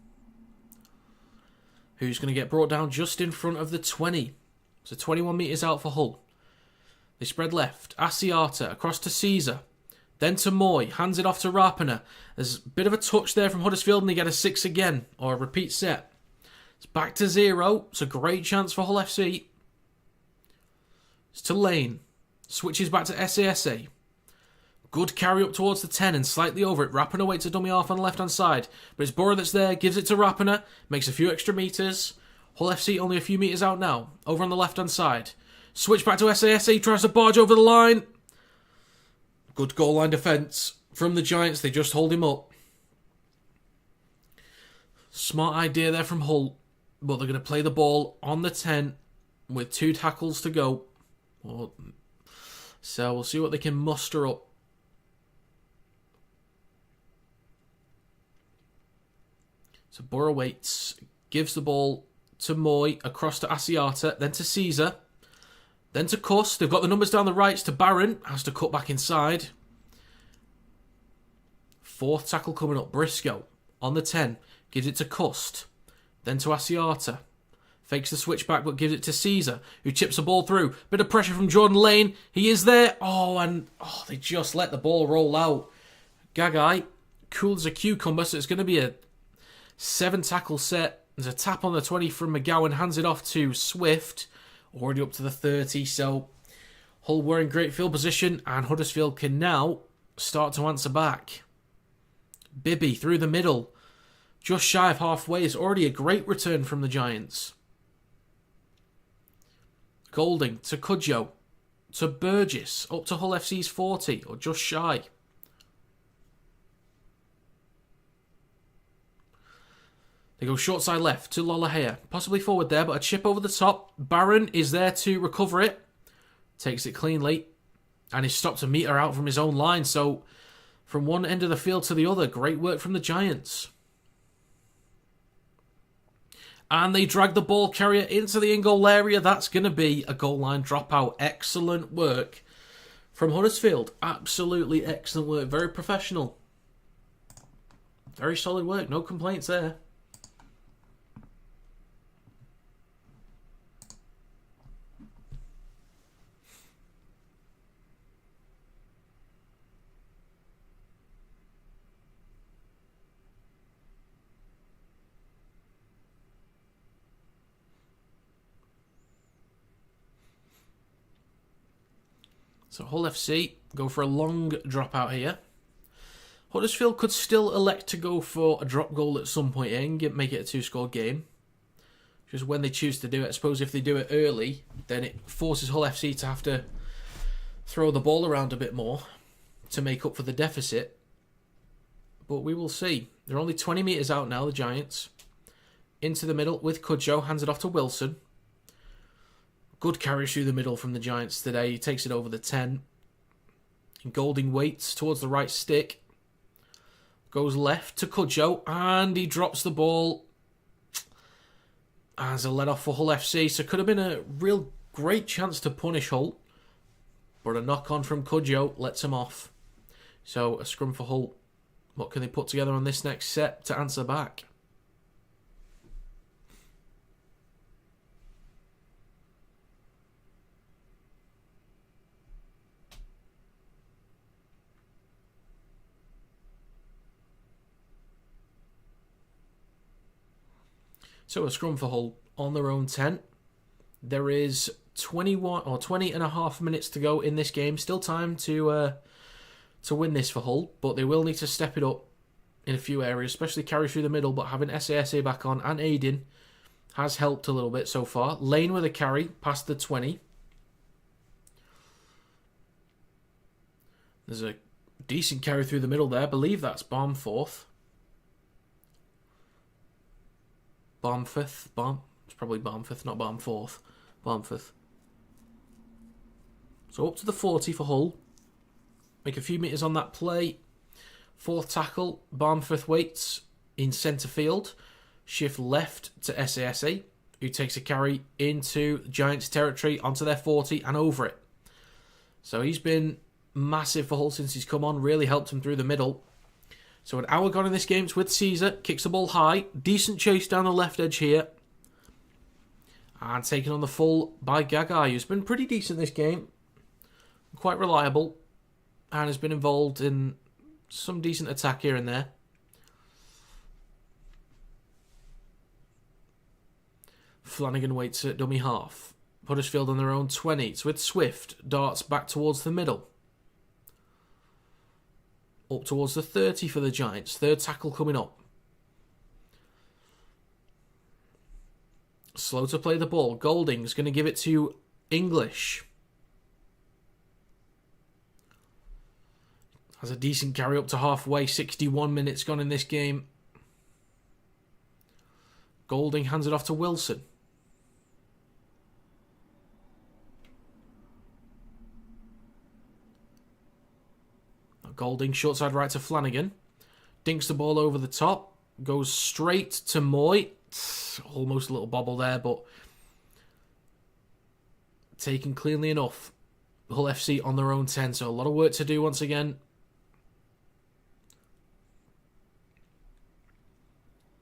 who's going to get brought down just in front of the 20. So 21 metres out for Hull. They spread left. Asiata across to Caesar. Then to Moy. Hands it off to Rapiner. There's a bit of a touch there from Huddersfield and they get a 6 again. Or a repeat set. It's back to 0. It's a great chance for Hull FC. It's to Lane. Switches back to SASA. Good carry up towards the 10 and slightly over it. Rapiner waits a dummy half on the left-hand side. But it's Borough that's there. Gives it to Rapiner. Makes a few extra metres. Hull FC only a few metres out now. Over on the left-hand side. Switch back to SASA. Tries to barge over the line. Good goal line defence from the Giants. They just hold him up. Smart idea there from Hull. But they're going to play the ball on the 10 with 2 tackles to go. So we'll see what they can muster up. So Borough waits, gives the ball to Moy, across to Asiata, then to Caesar, then to Cuss. They've got the numbers down the right to Barron, has to cut back inside. Fourth tackle coming up, Briscoe on the 10, gives it to Cust, then to Asiata. Fakes the switch back but gives it to Caesar, who chips the ball through. Bit of pressure from Jordan Lane. He is there. They just let the ball roll out. Gagai, cool as a cucumber, so it's going to be a 7 tackle set. There's a tap on the 20 from McGowan, hands it off to Swift, already up to the 30. So Hull were in great field position, and Huddersfield can now start to answer back. Bibby through the middle, just shy of halfway. It's already a great return from the Giants. Golding to Cudjoe, to Burgess, up to Hull FC's 40, or just shy. They go short side left to Lolohea, possibly forward there, but a chip over the top. Barron is there to recover it, takes it cleanly, and is stopped a metre out from his own line. So from one end of the field to the other, great work from the Giants. And they drag the ball carrier into the in-goal area. That's going to be a goal line dropout. Excellent work from Huddersfield. Absolutely excellent work. Very professional. Very solid work. No complaints there. So Hull FC go for a long dropout here. Huddersfield could still elect to go for a drop goal at some point and make it a 2-score game. Just when they choose to do it. I suppose if they do it early, then it forces Hull FC to have to throw the ball around a bit more to make up for the deficit. But we will see. They're only 20 metres out now, the Giants. Into the middle with Cudjoe, hands it off to Wilson. Good carry through the middle from the Giants today. He takes it over the 10. Golding waits towards the right stick. Goes left to Cudjoe, and he drops the ball as a let-off for Hull FC. So could have been a real great chance to punish Hull, but a knock-on from Cudjoe lets him off. So a scrum for Hull. What can they put together on this next set to answer back? So a scrum for Hull on their own 10. There is 20 and a half minutes to go in this game. Still time to win this for Hull, but they will need to step it up in a few areas, especially carry through the middle. But having SASA back on and Aiden has helped a little bit so far. Lane with a carry past the 20. There's a decent carry through the middle there. I believe that's Barmforth. It's probably Barmforth, not Barmforth. Barmforth. So up to the 40 for Hull. Make a few metres on that play. Fourth tackle, Barmforth waits in centre field. Shift left to SASA, who takes a carry into Giants territory, onto their 40 and over it. So he's been massive for Hull since he's come on, really helped him through the middle. So an hour gone in this game. It's with Caesar. Kicks the ball high. Decent chase down the left edge here. And taken on the full by Gagai, who's been pretty decent this game. Quite reliable. And has been involved in some decent attack here and there. Flanagan waits at dummy half. Huddersfield on their own 20. It's with Swift. Darts back towards the middle. Up towards the 30 for the Giants. Third tackle coming up. Slow to play the ball. Golding's going to give it to English. Has a decent carry up to halfway. 61 minutes gone in this game. Golding hands it off to Wilson. Golding, short side right to Flanagan. Dinks the ball over the top. Goes straight to Moy. Almost a little bobble there, but taken cleanly enough. Hull FC on their own 10, so a lot of work to do once again.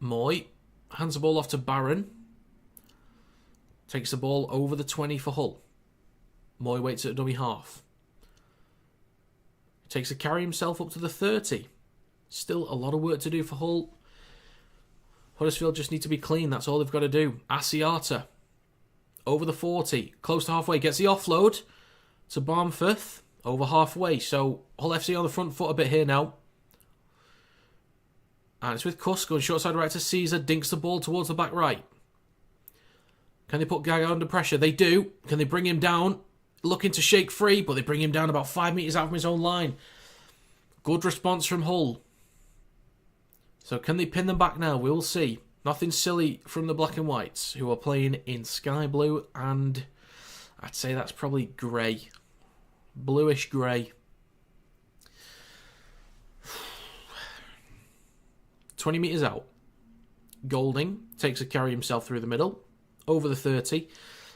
Moy hands the ball off to Barron. Takes the ball over the 20 for Hull. Moy waits at dummy half. Takes a carry himself up to the 30. Still a lot of work to do for Hull. Huddersfield just need to be clean. That's all they've got to do. Asiata over the 40. Close to halfway. Gets the offload to Barmforth. Over halfway. So Hull FC on the front foot a bit here now. And it's with Kuss going short side right to Caesar. Dinks the ball towards the back right. Can they put Gaga under pressure? They do. Can they bring him down? Looking to shake free, but they bring him down about 5 metres out from his own line. Good response from Hull. So can they pin them back now? We will see. Nothing silly from the black and whites, who are playing in sky blue, and I'd say that's probably grey. Bluish grey. 20 metres out. Golding takes a carry himself through the middle. Over the 30.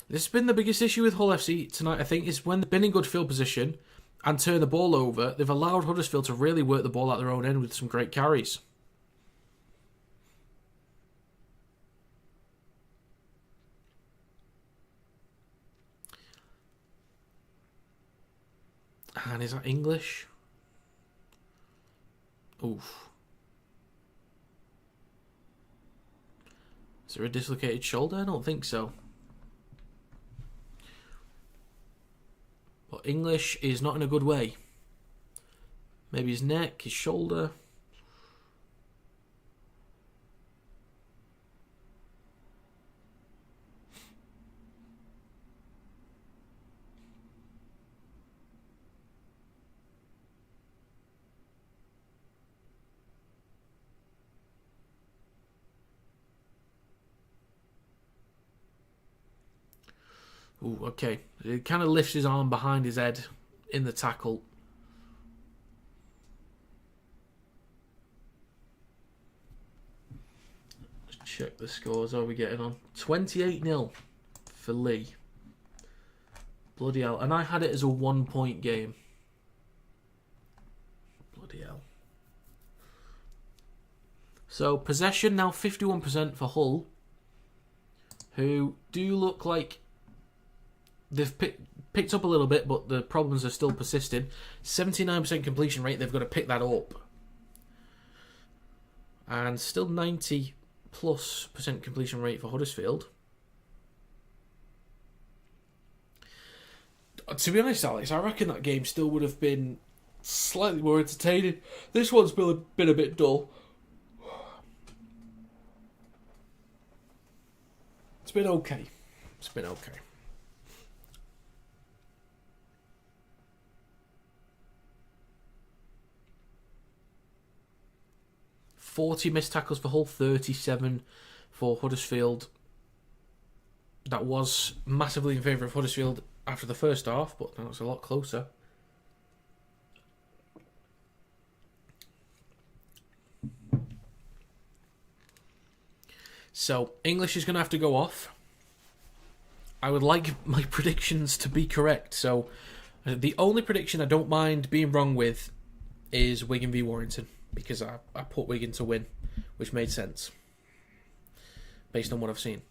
This has been the biggest issue with Hull FC tonight, I think, is when they've been in good field position and turn the ball over, they've allowed Huddersfield to really work the ball at their own end with some great carries. And is that English? Oof. Is there a dislocated shoulder? I don't think so. But English is not in a good way. Maybe his neck, his shoulder. Ooh, okay. It kind of lifts his arm behind his head in the tackle. Let's check the scores. How are we getting on? 28-0 for Lee. Bloody hell. And I had it as a 1-point game. Bloody hell. So, possession now 51% for Hull, who do look like they've picked up a little bit, but the problems are still persisting. 79% completion rate, they've got to pick that up. And still 90+% completion rate for Huddersfield. To be honest, Alex, I reckon that game still would have been slightly more entertaining. This one's been a bit dull. It's been okay. It's been okay. .40 missed tackles for Hull, 37 for Huddersfield. That was massively in favour of Huddersfield after the first half, but now it's a lot closer. So, English is going to have to go off. I would like my predictions to be correct. So, the only prediction I don't mind being wrong with is Wigan v Warrington, because I put Wigan to win, which made sense based on what I've seen.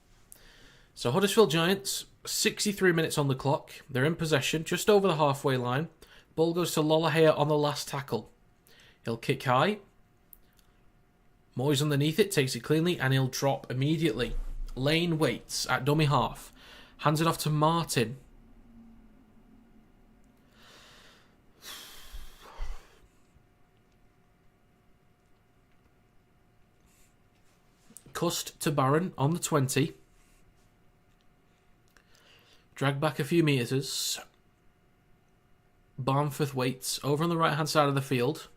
So Huddersfield Giants, 63 minutes on the clock. They're in possession, just over the halfway line. Ball goes to Lollahea on the last tackle. He'll kick high. Moyes underneath it, takes it cleanly, and he'll drop immediately. Lane waits at dummy half. Hands it off to Martin. Cust to Barron on the 20. Drag back a few metres. Barmforth waits over on the right hand side of the field.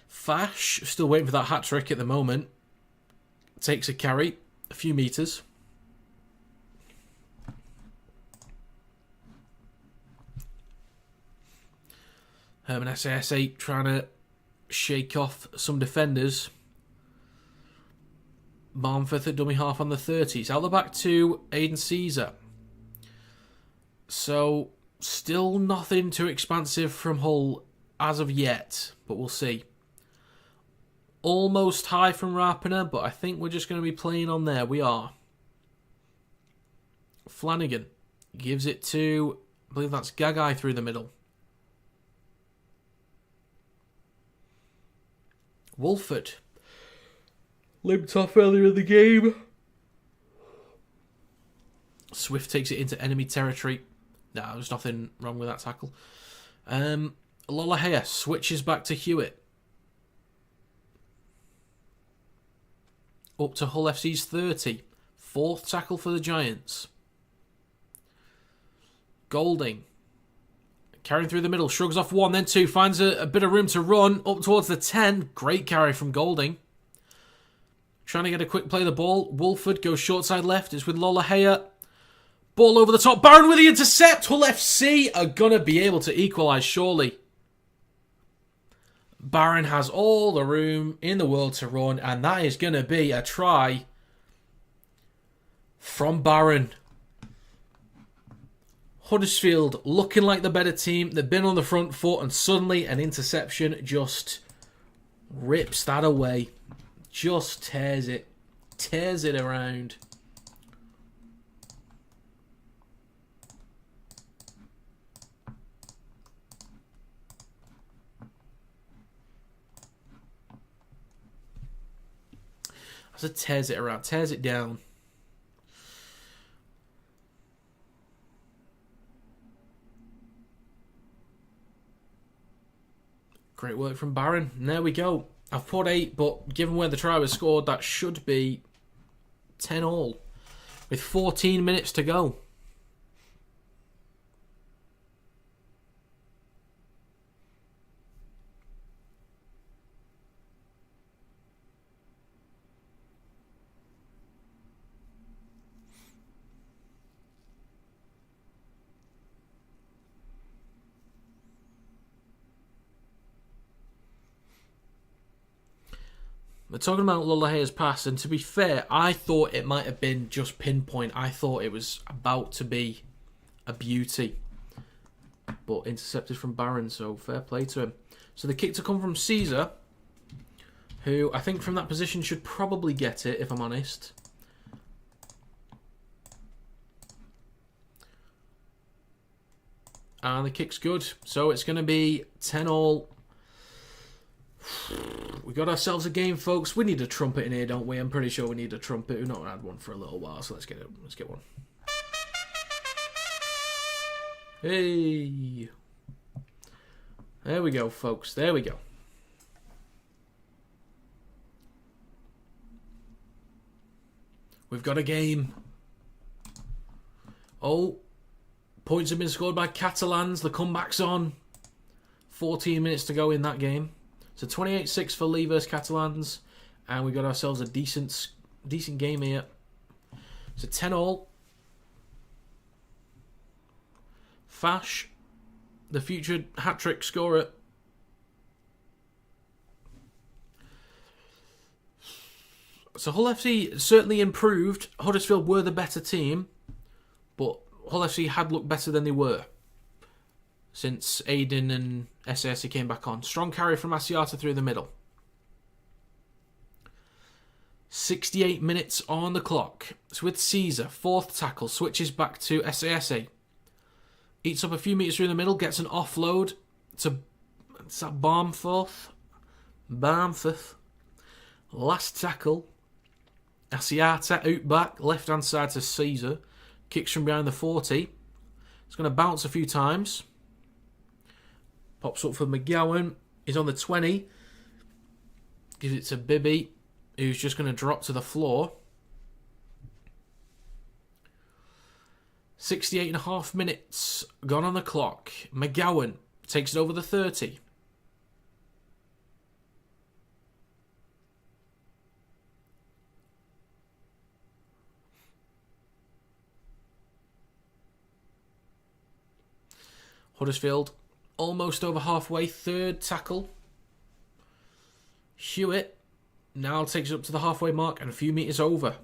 Fash, still waiting for that hat trick at the moment. Takes a carry, a few metres. Herman SASA trying to shake off some defenders. Barmford at dummy half on the 30s. Out the back to Aidan Caesar. So, still nothing too expansive from Hull as of yet, but we'll see. Almost high from Rapiner, but I think we're just going to be playing on there. We are. Flanagan gives it to, I believe that's Gagai through the middle. Wolford limped off earlier in the game. Swift takes it into enemy territory. No, there's nothing wrong with that tackle. Lollahea switches back to Hewitt. Up to Hull FC's 30. Fourth tackle for the Giants. Golding. Carrying through the middle. Shrugs off one, then two. Finds a bit of room to run. Up towards the 10. Great carry from Golding. Trying to get a quick play of the ball. Wolford goes short side left. It's with Lollahea. Ball over the top. Barron with the intercept. Hull FC are going to be able to equalise, surely. Barron has all the room in the world to run, and that is going to be a try from Barron. Huddersfield looking like the better team. They've been on the front foot, and suddenly an interception just rips that away. Just tears it. Tears it around. As it tears it around, tears it down. Great work from Barron. And there we go. I've put 8, but given where the try was scored, that should be 10 all. With 14 minutes to go. We're talking about Lollahea's pass, and to be fair, I thought it might have been just pinpoint. I thought it was about to be a beauty. But intercepted from Barron, so fair play to him. So the kick to come from Caesar, who I think from that position should probably get it, if I'm honest. And the kick's good. So it's going to be 10 all. We got ourselves a game, folks. We need a trumpet in here, don't we? I'm pretty sure we need a trumpet. We've not had one for a little while, so let's get it. Let's get one. Hey, there we go, folks. There we go. We've got a game. Oh, points have been scored by Catalans. The comeback's on. 14 minutes to go in that game. So 28-6 for Lee versus Catalans. And we got ourselves a decent game here. So 10 all. Fash, the future hat-trick scorer. So Hull FC certainly improved. Huddersfield were the better team. But Hull FC had looked better than they were since Aiden and SASE came back on. Strong carry from Asiata through the middle. 68 minutes on the clock. It's with Caesar. Fourth tackle. Switches back to SASE. Eats up a few metres through the middle. Gets an offload to Barmforth. Last tackle. Asiata out back. Left hand side to Caesar. Kicks from behind the 40. It's going to bounce a few times. Pops up for McGowan. He's on the 20. Gives it to Bibby, who's just going to drop to the floor. 68.5 minutes gone on the clock. McGowan takes it over the 30. Huddersfield almost over halfway. Third tackle. Hewitt Now takes it up to the halfway mark and a few metres over.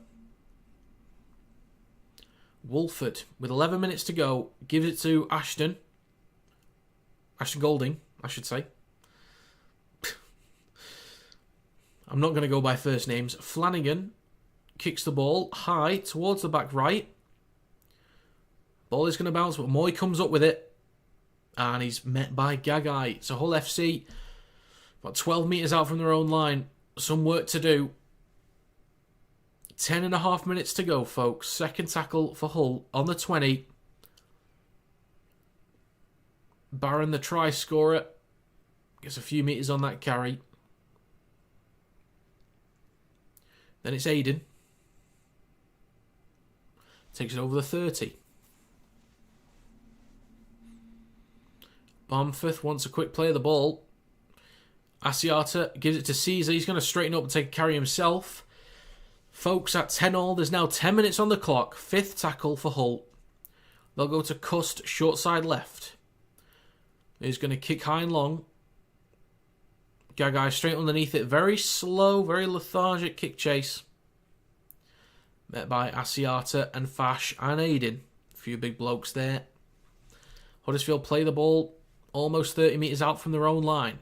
Wolford, with 11 minutes to go, gives it to Ashton. Ashton Golding, I should say. I'm not going to go by first names. Flanagan kicks the ball high towards the back right. Ball is going to bounce, but Moy comes up with it. And he's met by Gagai. So Hull FC, about 12 metres out from their own line. Some work to do. 10.5 minutes to go, folks. Second tackle for Hull on the 20. Barron, the try scorer, gets a few metres on that carry. Then it's Aiden. Takes it over the 30. Barmforth wants a quick play of the ball. Asiata gives it to Caesar. He's going to straighten up and take a carry himself. Folks, at 10-all, there's now 10 minutes on the clock. Fifth tackle for Hull. They'll go to Cust, short side left. He's going to kick high and long. Gagai straight underneath it. Very slow, very lethargic kick chase. Met by Asiata and Fash and Aiden. A few big blokes there. Huddersfield play the ball almost 30 metres out from their own line.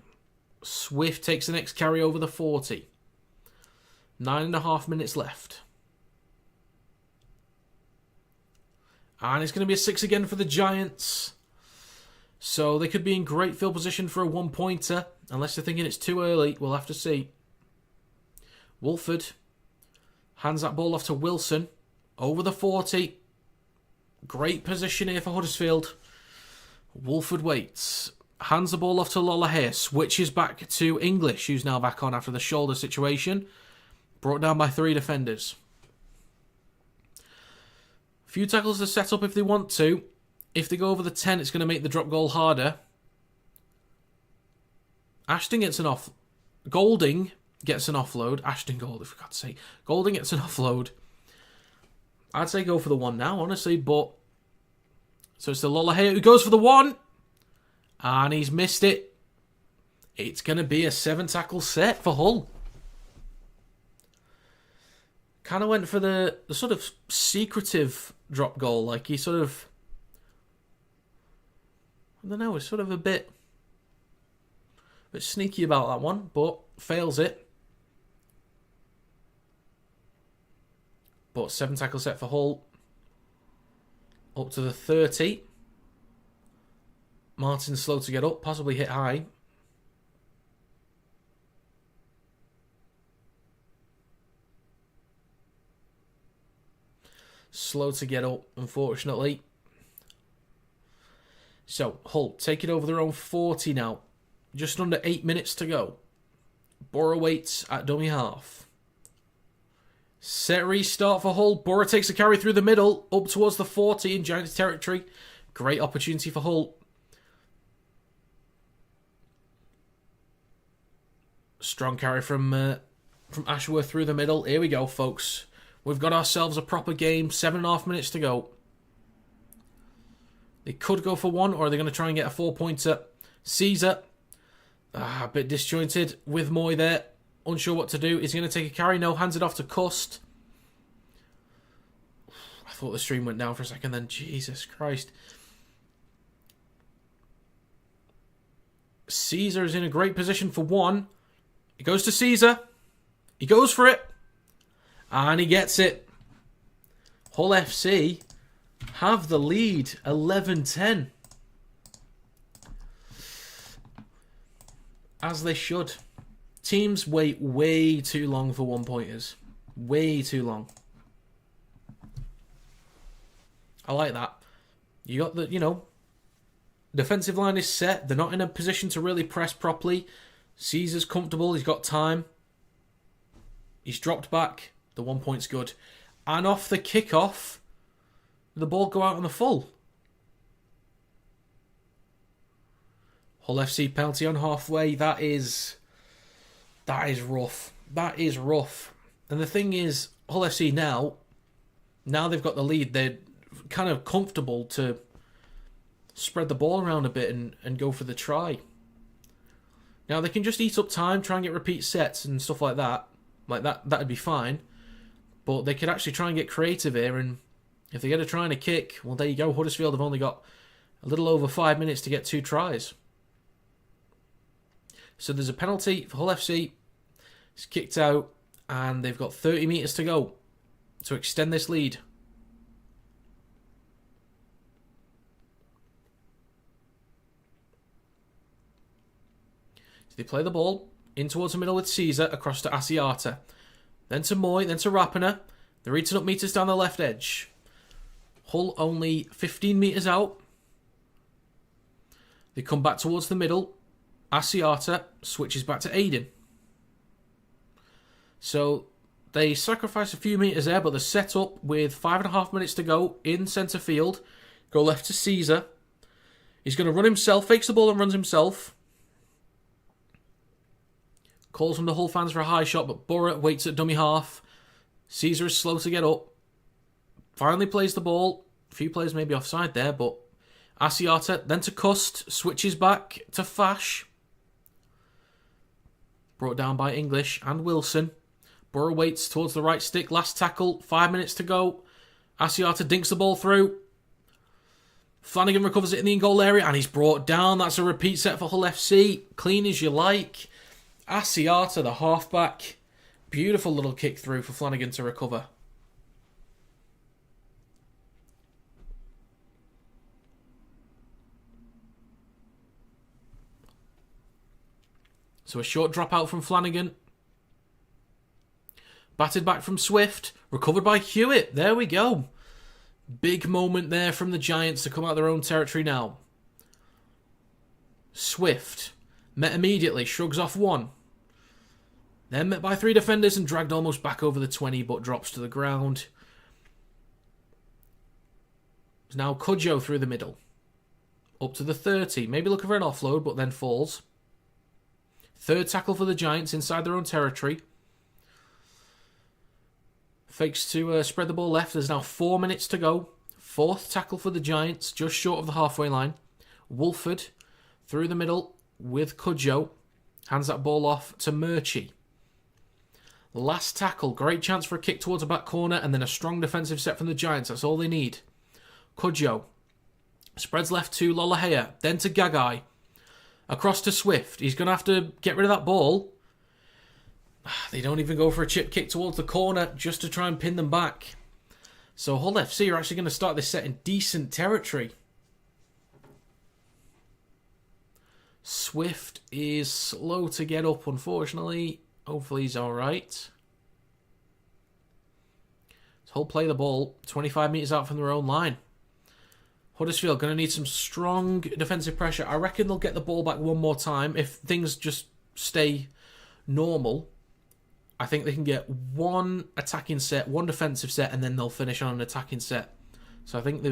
Swift takes the next carry over the 40. 9.5 minutes left. And it's going to be a 6 again for the Giants. So they could be in great field position for a one-pointer. Unless they're thinking it's too early. We'll have to see. Wolford hands that ball off to Wilson. Over the 40. Great position here for Huddersfield. Wolford waits. Hands the ball off to Lollahare. Switches back to English, who's now back on after the shoulder situation. Brought down by 3 defenders. A few tackles to set up if they want to. If they go over the 10, it's going to make the drop goal harder. Ashton gets an off. Golding gets an offload. Ashton Golding, for God's sake. Golding gets an offload. I'd say go for the 1 now, honestly, but... So it's the Lollahare who goes for the 1. And he's missed it. It's going to be a 7 tackle set for Hull. Kind of went for the sort of secretive drop goal. Like he sort of... I don't know, it's sort of a bit sneaky about that one, but fails it. But 7 tackle set for Hull. Up to the 30. Martin's slow to get up, possibly hit high. Slow to get up, unfortunately. So, Hull take it over their own 40 now. Just under 8 minutes to go. Borough waits at dummy half. Set restart for Hull. Borough takes a carry through the middle, up towards the 40 in Giants territory. Great opportunity for Hull. Strong carry from Ashworth through the middle. Here we go, folks. We've got ourselves a proper game. 7.5 minutes to go. They could go for 1, or are they going to try and get a 4-pointer? Caesar. A bit disjointed with Moy there. Unsure what to do. Is he going to take a carry? No, hands it off to Cust. I thought the stream went down for a second then. Jesus Christ. Caesar is in a great position for 1. It goes to Caesar. He goes for it. And he gets it. Hull FC have the lead. 11-10. As they should. Teams wait way too long for one-pointers. Way too long. I like that. You got the, defensive line is set. They're not in a position to really press properly. Caesar's comfortable. He's got time. He's dropped back. The 1 point's good. And off the kickoff, the ball go out on the full. Hull FC penalty on halfway. That is rough. That is rough. And the thing is, Hull FC now they've got the lead. They're kind of comfortable to spread the ball around a bit and go for the try. Now they can just eat up time, try and get repeat sets and stuff like that. Like, that'd be fine. But they could actually try and get creative here, and if they get a try and a kick, well, there you go. Huddersfield have only got a little over 5 minutes to get 2 tries. So there's a penalty for Hull FC. It's kicked out, and they've got 30 metres to go to extend this lead. So they play the ball in towards the middle with Caesar, across to Asiata. Then to Moy, then to Rapiner. They're eating up metres down the left edge. Hull only 15 metres out. They come back towards the middle. Asiata switches back to Aiden. So they sacrifice a few metres there, but they're set up with 5.5 minutes to go in centre field. Go left to Caesar. He's going to run himself, fakes the ball and runs himself. Calls from the Hull fans for a high shot, but Borough waits at dummy half. Caesar is slow to get up. Finally plays the ball. A few players may be offside there, but Asiata, then to Cust, switches back to Fash. Brought down by English and Wilson. Borough waits towards the right stick. Last tackle, 5 minutes to go. Asiata dinks the ball through. Flanagan recovers it in the in-goal area, and he's brought down. That's a repeat set for Hull FC. Clean as you like. Asiata, the halfback. Beautiful little kick through for Flanagan to recover. So a short dropout from Flanagan. Batted back from Swift. Recovered by Hewitt. There we go. Big moment there from the Giants to come out of their own territory now. Swift. Met immediately. Shrugs off one. Then met by 3 defenders and dragged almost back over the 20, but drops to the ground. It's now Cudjoe through the middle. Up to the 30. Maybe looking for an offload, but then falls. Third tackle for the Giants inside their own territory. Fakes to spread the ball left. There's now 4 minutes to go. Fourth tackle for the Giants, just short of the halfway line. Wolford through the middle with Cudjoe. Hands that ball off to Murchie. Last tackle. Great chance for a kick towards the back corner, and then a strong defensive set from the Giants. That's all they need. Cudjoe spreads left to Lolohea, then to Gagai. Across to Swift. He's going to have to get rid of that ball. They don't even go for a chip kick towards the corner just to try and pin them back. So Hull FC are actually going to start this set in decent territory. Swift is slow to get up, unfortunately. Hopefully he's alright. So Hull play the ball 25 metres out from their own line. Huddersfield going to need some strong defensive pressure. I reckon they'll get the ball back one more time. If things just stay normal, I think they can get one attacking set, one defensive set, and then they'll finish on an attacking set. So I think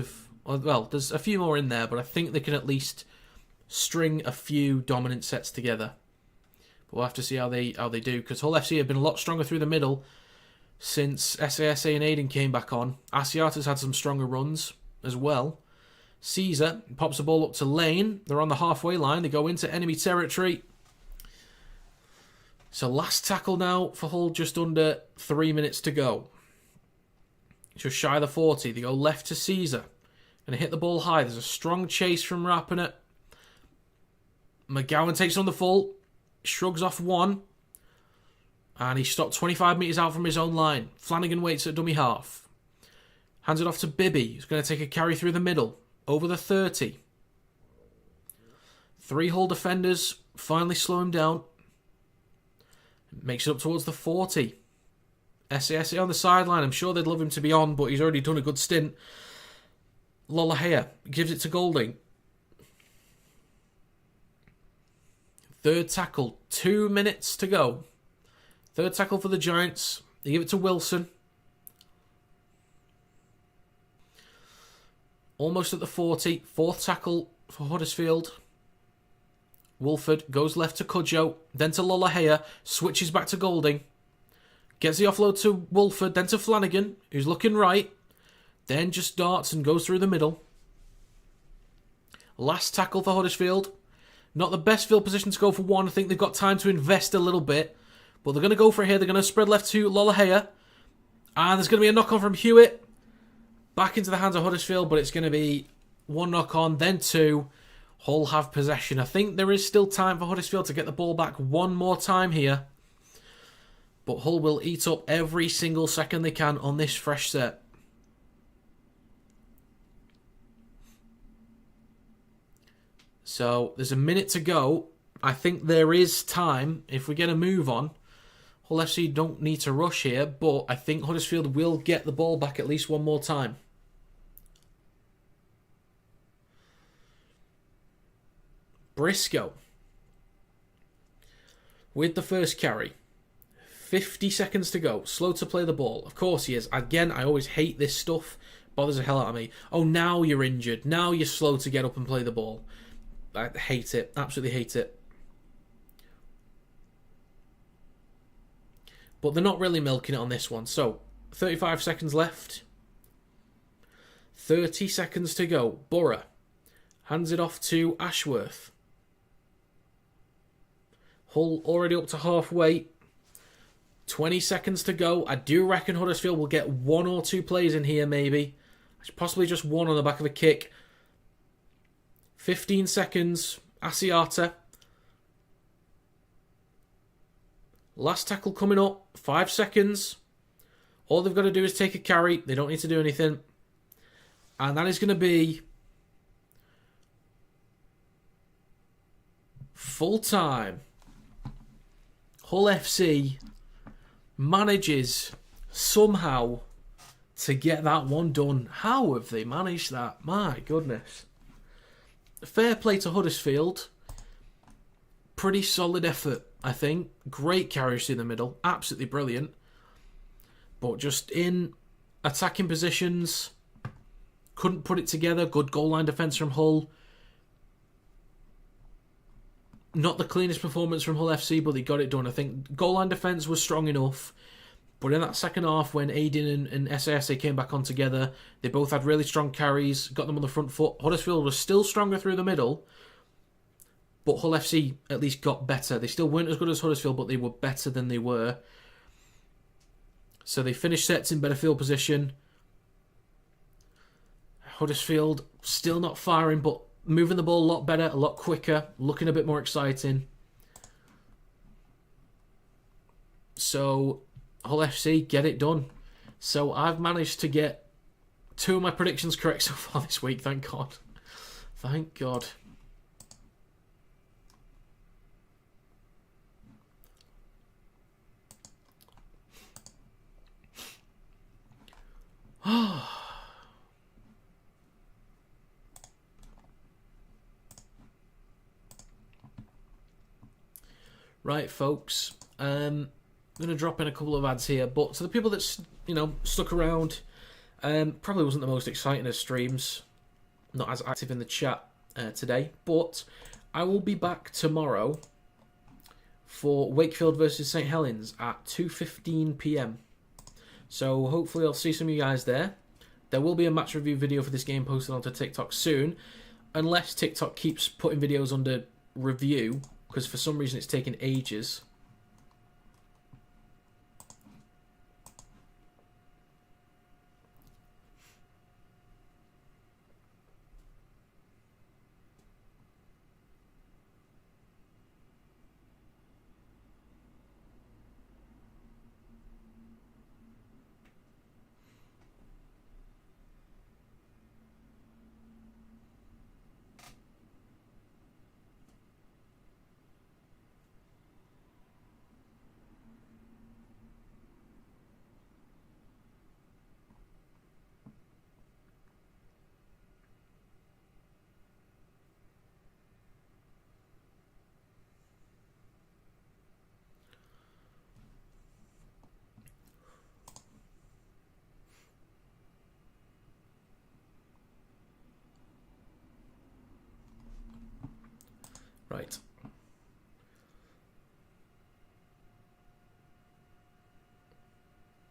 well, there's a few more in there, but I think they can at least string a few dominant sets together. But we'll have to see how they do, because Hull FC have been a lot stronger through the middle since SASA and Aiden came back on. Asiata's had some stronger runs as well. Caesar pops the ball up to Lane. They're on the halfway line. They go into enemy territory. So last tackle now for Hull, just under 3 minutes to go. Just shy of the 40. They go left to Caesar. Going to hit the ball high. There's a strong chase from Rapiner. McGowan takes on the full. Shrugs off one. And he's stopped 25 metres out from his own line. Flanagan waits at dummy half. Hands it off to Bibby. He's going to take a carry through the middle. Over the 30. 3 Hull defenders finally slow him down. Makes it up towards the 40. SASA on the sideline. I'm sure they'd love him to be on, but he's already done a good stint. Lolohea gives it to Golding. Third tackle. 2 minutes to go. Third tackle for the Giants. They give it to Wilson. Almost at the 40. Fourth tackle for Huddersfield. Wolford goes left to Cudjoe, then to Lolohea, switches back to Golding. Gets the offload to Wolford, then to Flanagan, who's looking right. Then just darts and goes through the middle. Last tackle for Huddersfield. Not the best field position to go for one. I think they've got time to invest a little bit. But they're going to go for it here. They're going to spread left to Lolohea. And there's going to be a knock-on from Hewitt. Back into the hands of Huddersfield, but it's going to be one knock-on, then two. Hull have possession. I think there is still time for Huddersfield to get the ball back one more time here. But Hull will eat up every single second they can on this fresh set. So there's a minute to go. I think there is time. If we get a move on, Hull FC don't need to rush here, but I think Huddersfield will get the ball back at least one more time. Briscoe with the first carry. 50 seconds to go. Slow to play the ball. Of course he is. Again, I always hate this stuff. Bothers the hell out of me. Oh, now you're injured. Now you're slow to get up and play the ball. I hate it. Absolutely hate it. But they're not really milking it on this one. So, 35 seconds left. 30 seconds to go. Borough hands it off to Ashworth. Hull already up to halfway. 20 seconds to go. I do reckon Huddersfield will get one or two plays in here, maybe. Possibly just one on the back of a kick. 15 seconds. Asiata. Last tackle coming up. 5 seconds. All they've got to do is take a carry. They don't need to do anything. And that is going to be full time. Hull FC manages somehow to get that one done. How have they managed that? My goodness. Fair play to Huddersfield. Pretty solid effort, I think. Great carries in the middle. Absolutely brilliant. But just in attacking positions, couldn't put it together. Good goal line defence from Hull. Not the cleanest performance from Hull FC, but they got it done. I think goal line defence was strong enough. But in that second half, when Aiden and SASA came back on together, they both had really strong carries, got them on the front foot. Huddersfield was still stronger through the middle, but Hull FC at least got better. They still weren't as good as Huddersfield, but they were better than they were. So they finished sets in better field position. Huddersfield still not firing, but moving the ball a lot better, a lot quicker, looking a bit more exciting. So Hull FC get it done. So I've managed to get 2 of my predictions correct so far this week, thank God. Thank God. Right, folks. I'm going to drop in a couple of ads here, but to the people that stuck around, probably wasn't the most exciting of streams. Not as active in the chat today, but I will be back tomorrow for Wakefield versus St Helens at 2:15 PM. So hopefully I'll see some of you guys there. There will be a match review video for this game posted onto TikTok soon, unless TikTok keeps putting videos under review, because for some reason it's taken ages. Right.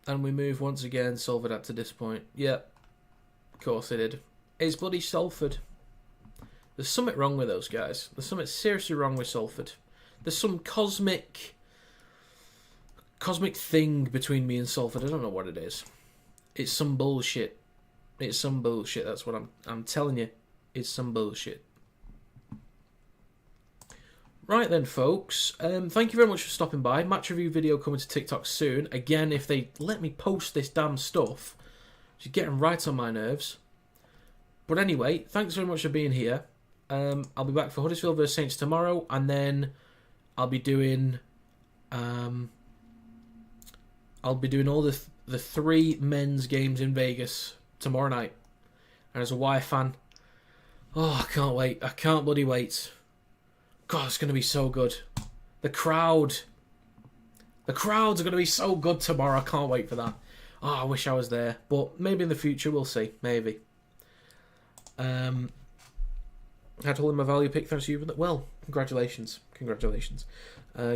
And we move once again. Salford had to disappoint. Yep. Of course they did. It's bloody Salford. There's something wrong with those guys. There's something seriously wrong with Salford. There's some cosmic cosmic thing between me and Salford. I don't know what it is. It's some bullshit. It's some bullshit. That's what I'm telling you. It's some bullshit. Right then, folks. Thank you very much for stopping by. Match review video coming to TikTok soon. Again, if they let me post this damn stuff, it's getting right on my nerves. But anyway, thanks very much for being here. I'll be back for Huddersfield vs Saints tomorrow, and then I'll be doing all the 3 men's games in Vegas tomorrow night. And as a Wire fan, I can't wait. I can't bloody wait. God, it's going to be so good. The crowds are going to be so good tomorrow. I can't wait for that. I wish I was there. But maybe in the future, we'll see. Maybe. I told him my value pick, thanks to you. Well, congratulations.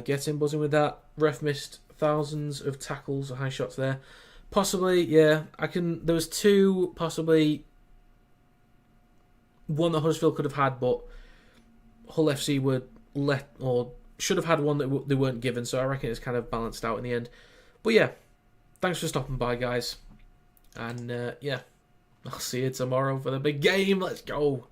Get in buzzing with that. Ref missed thousands of tackles or high shots there. Possibly, yeah. There was 2, possibly. One that Huddersfield could have had, but Hull FC should have had one that they weren't given, so I reckon it's kind of balanced out in the end. But yeah, thanks for stopping by, guys. And yeah, I'll see you tomorrow for the big game. Let's go.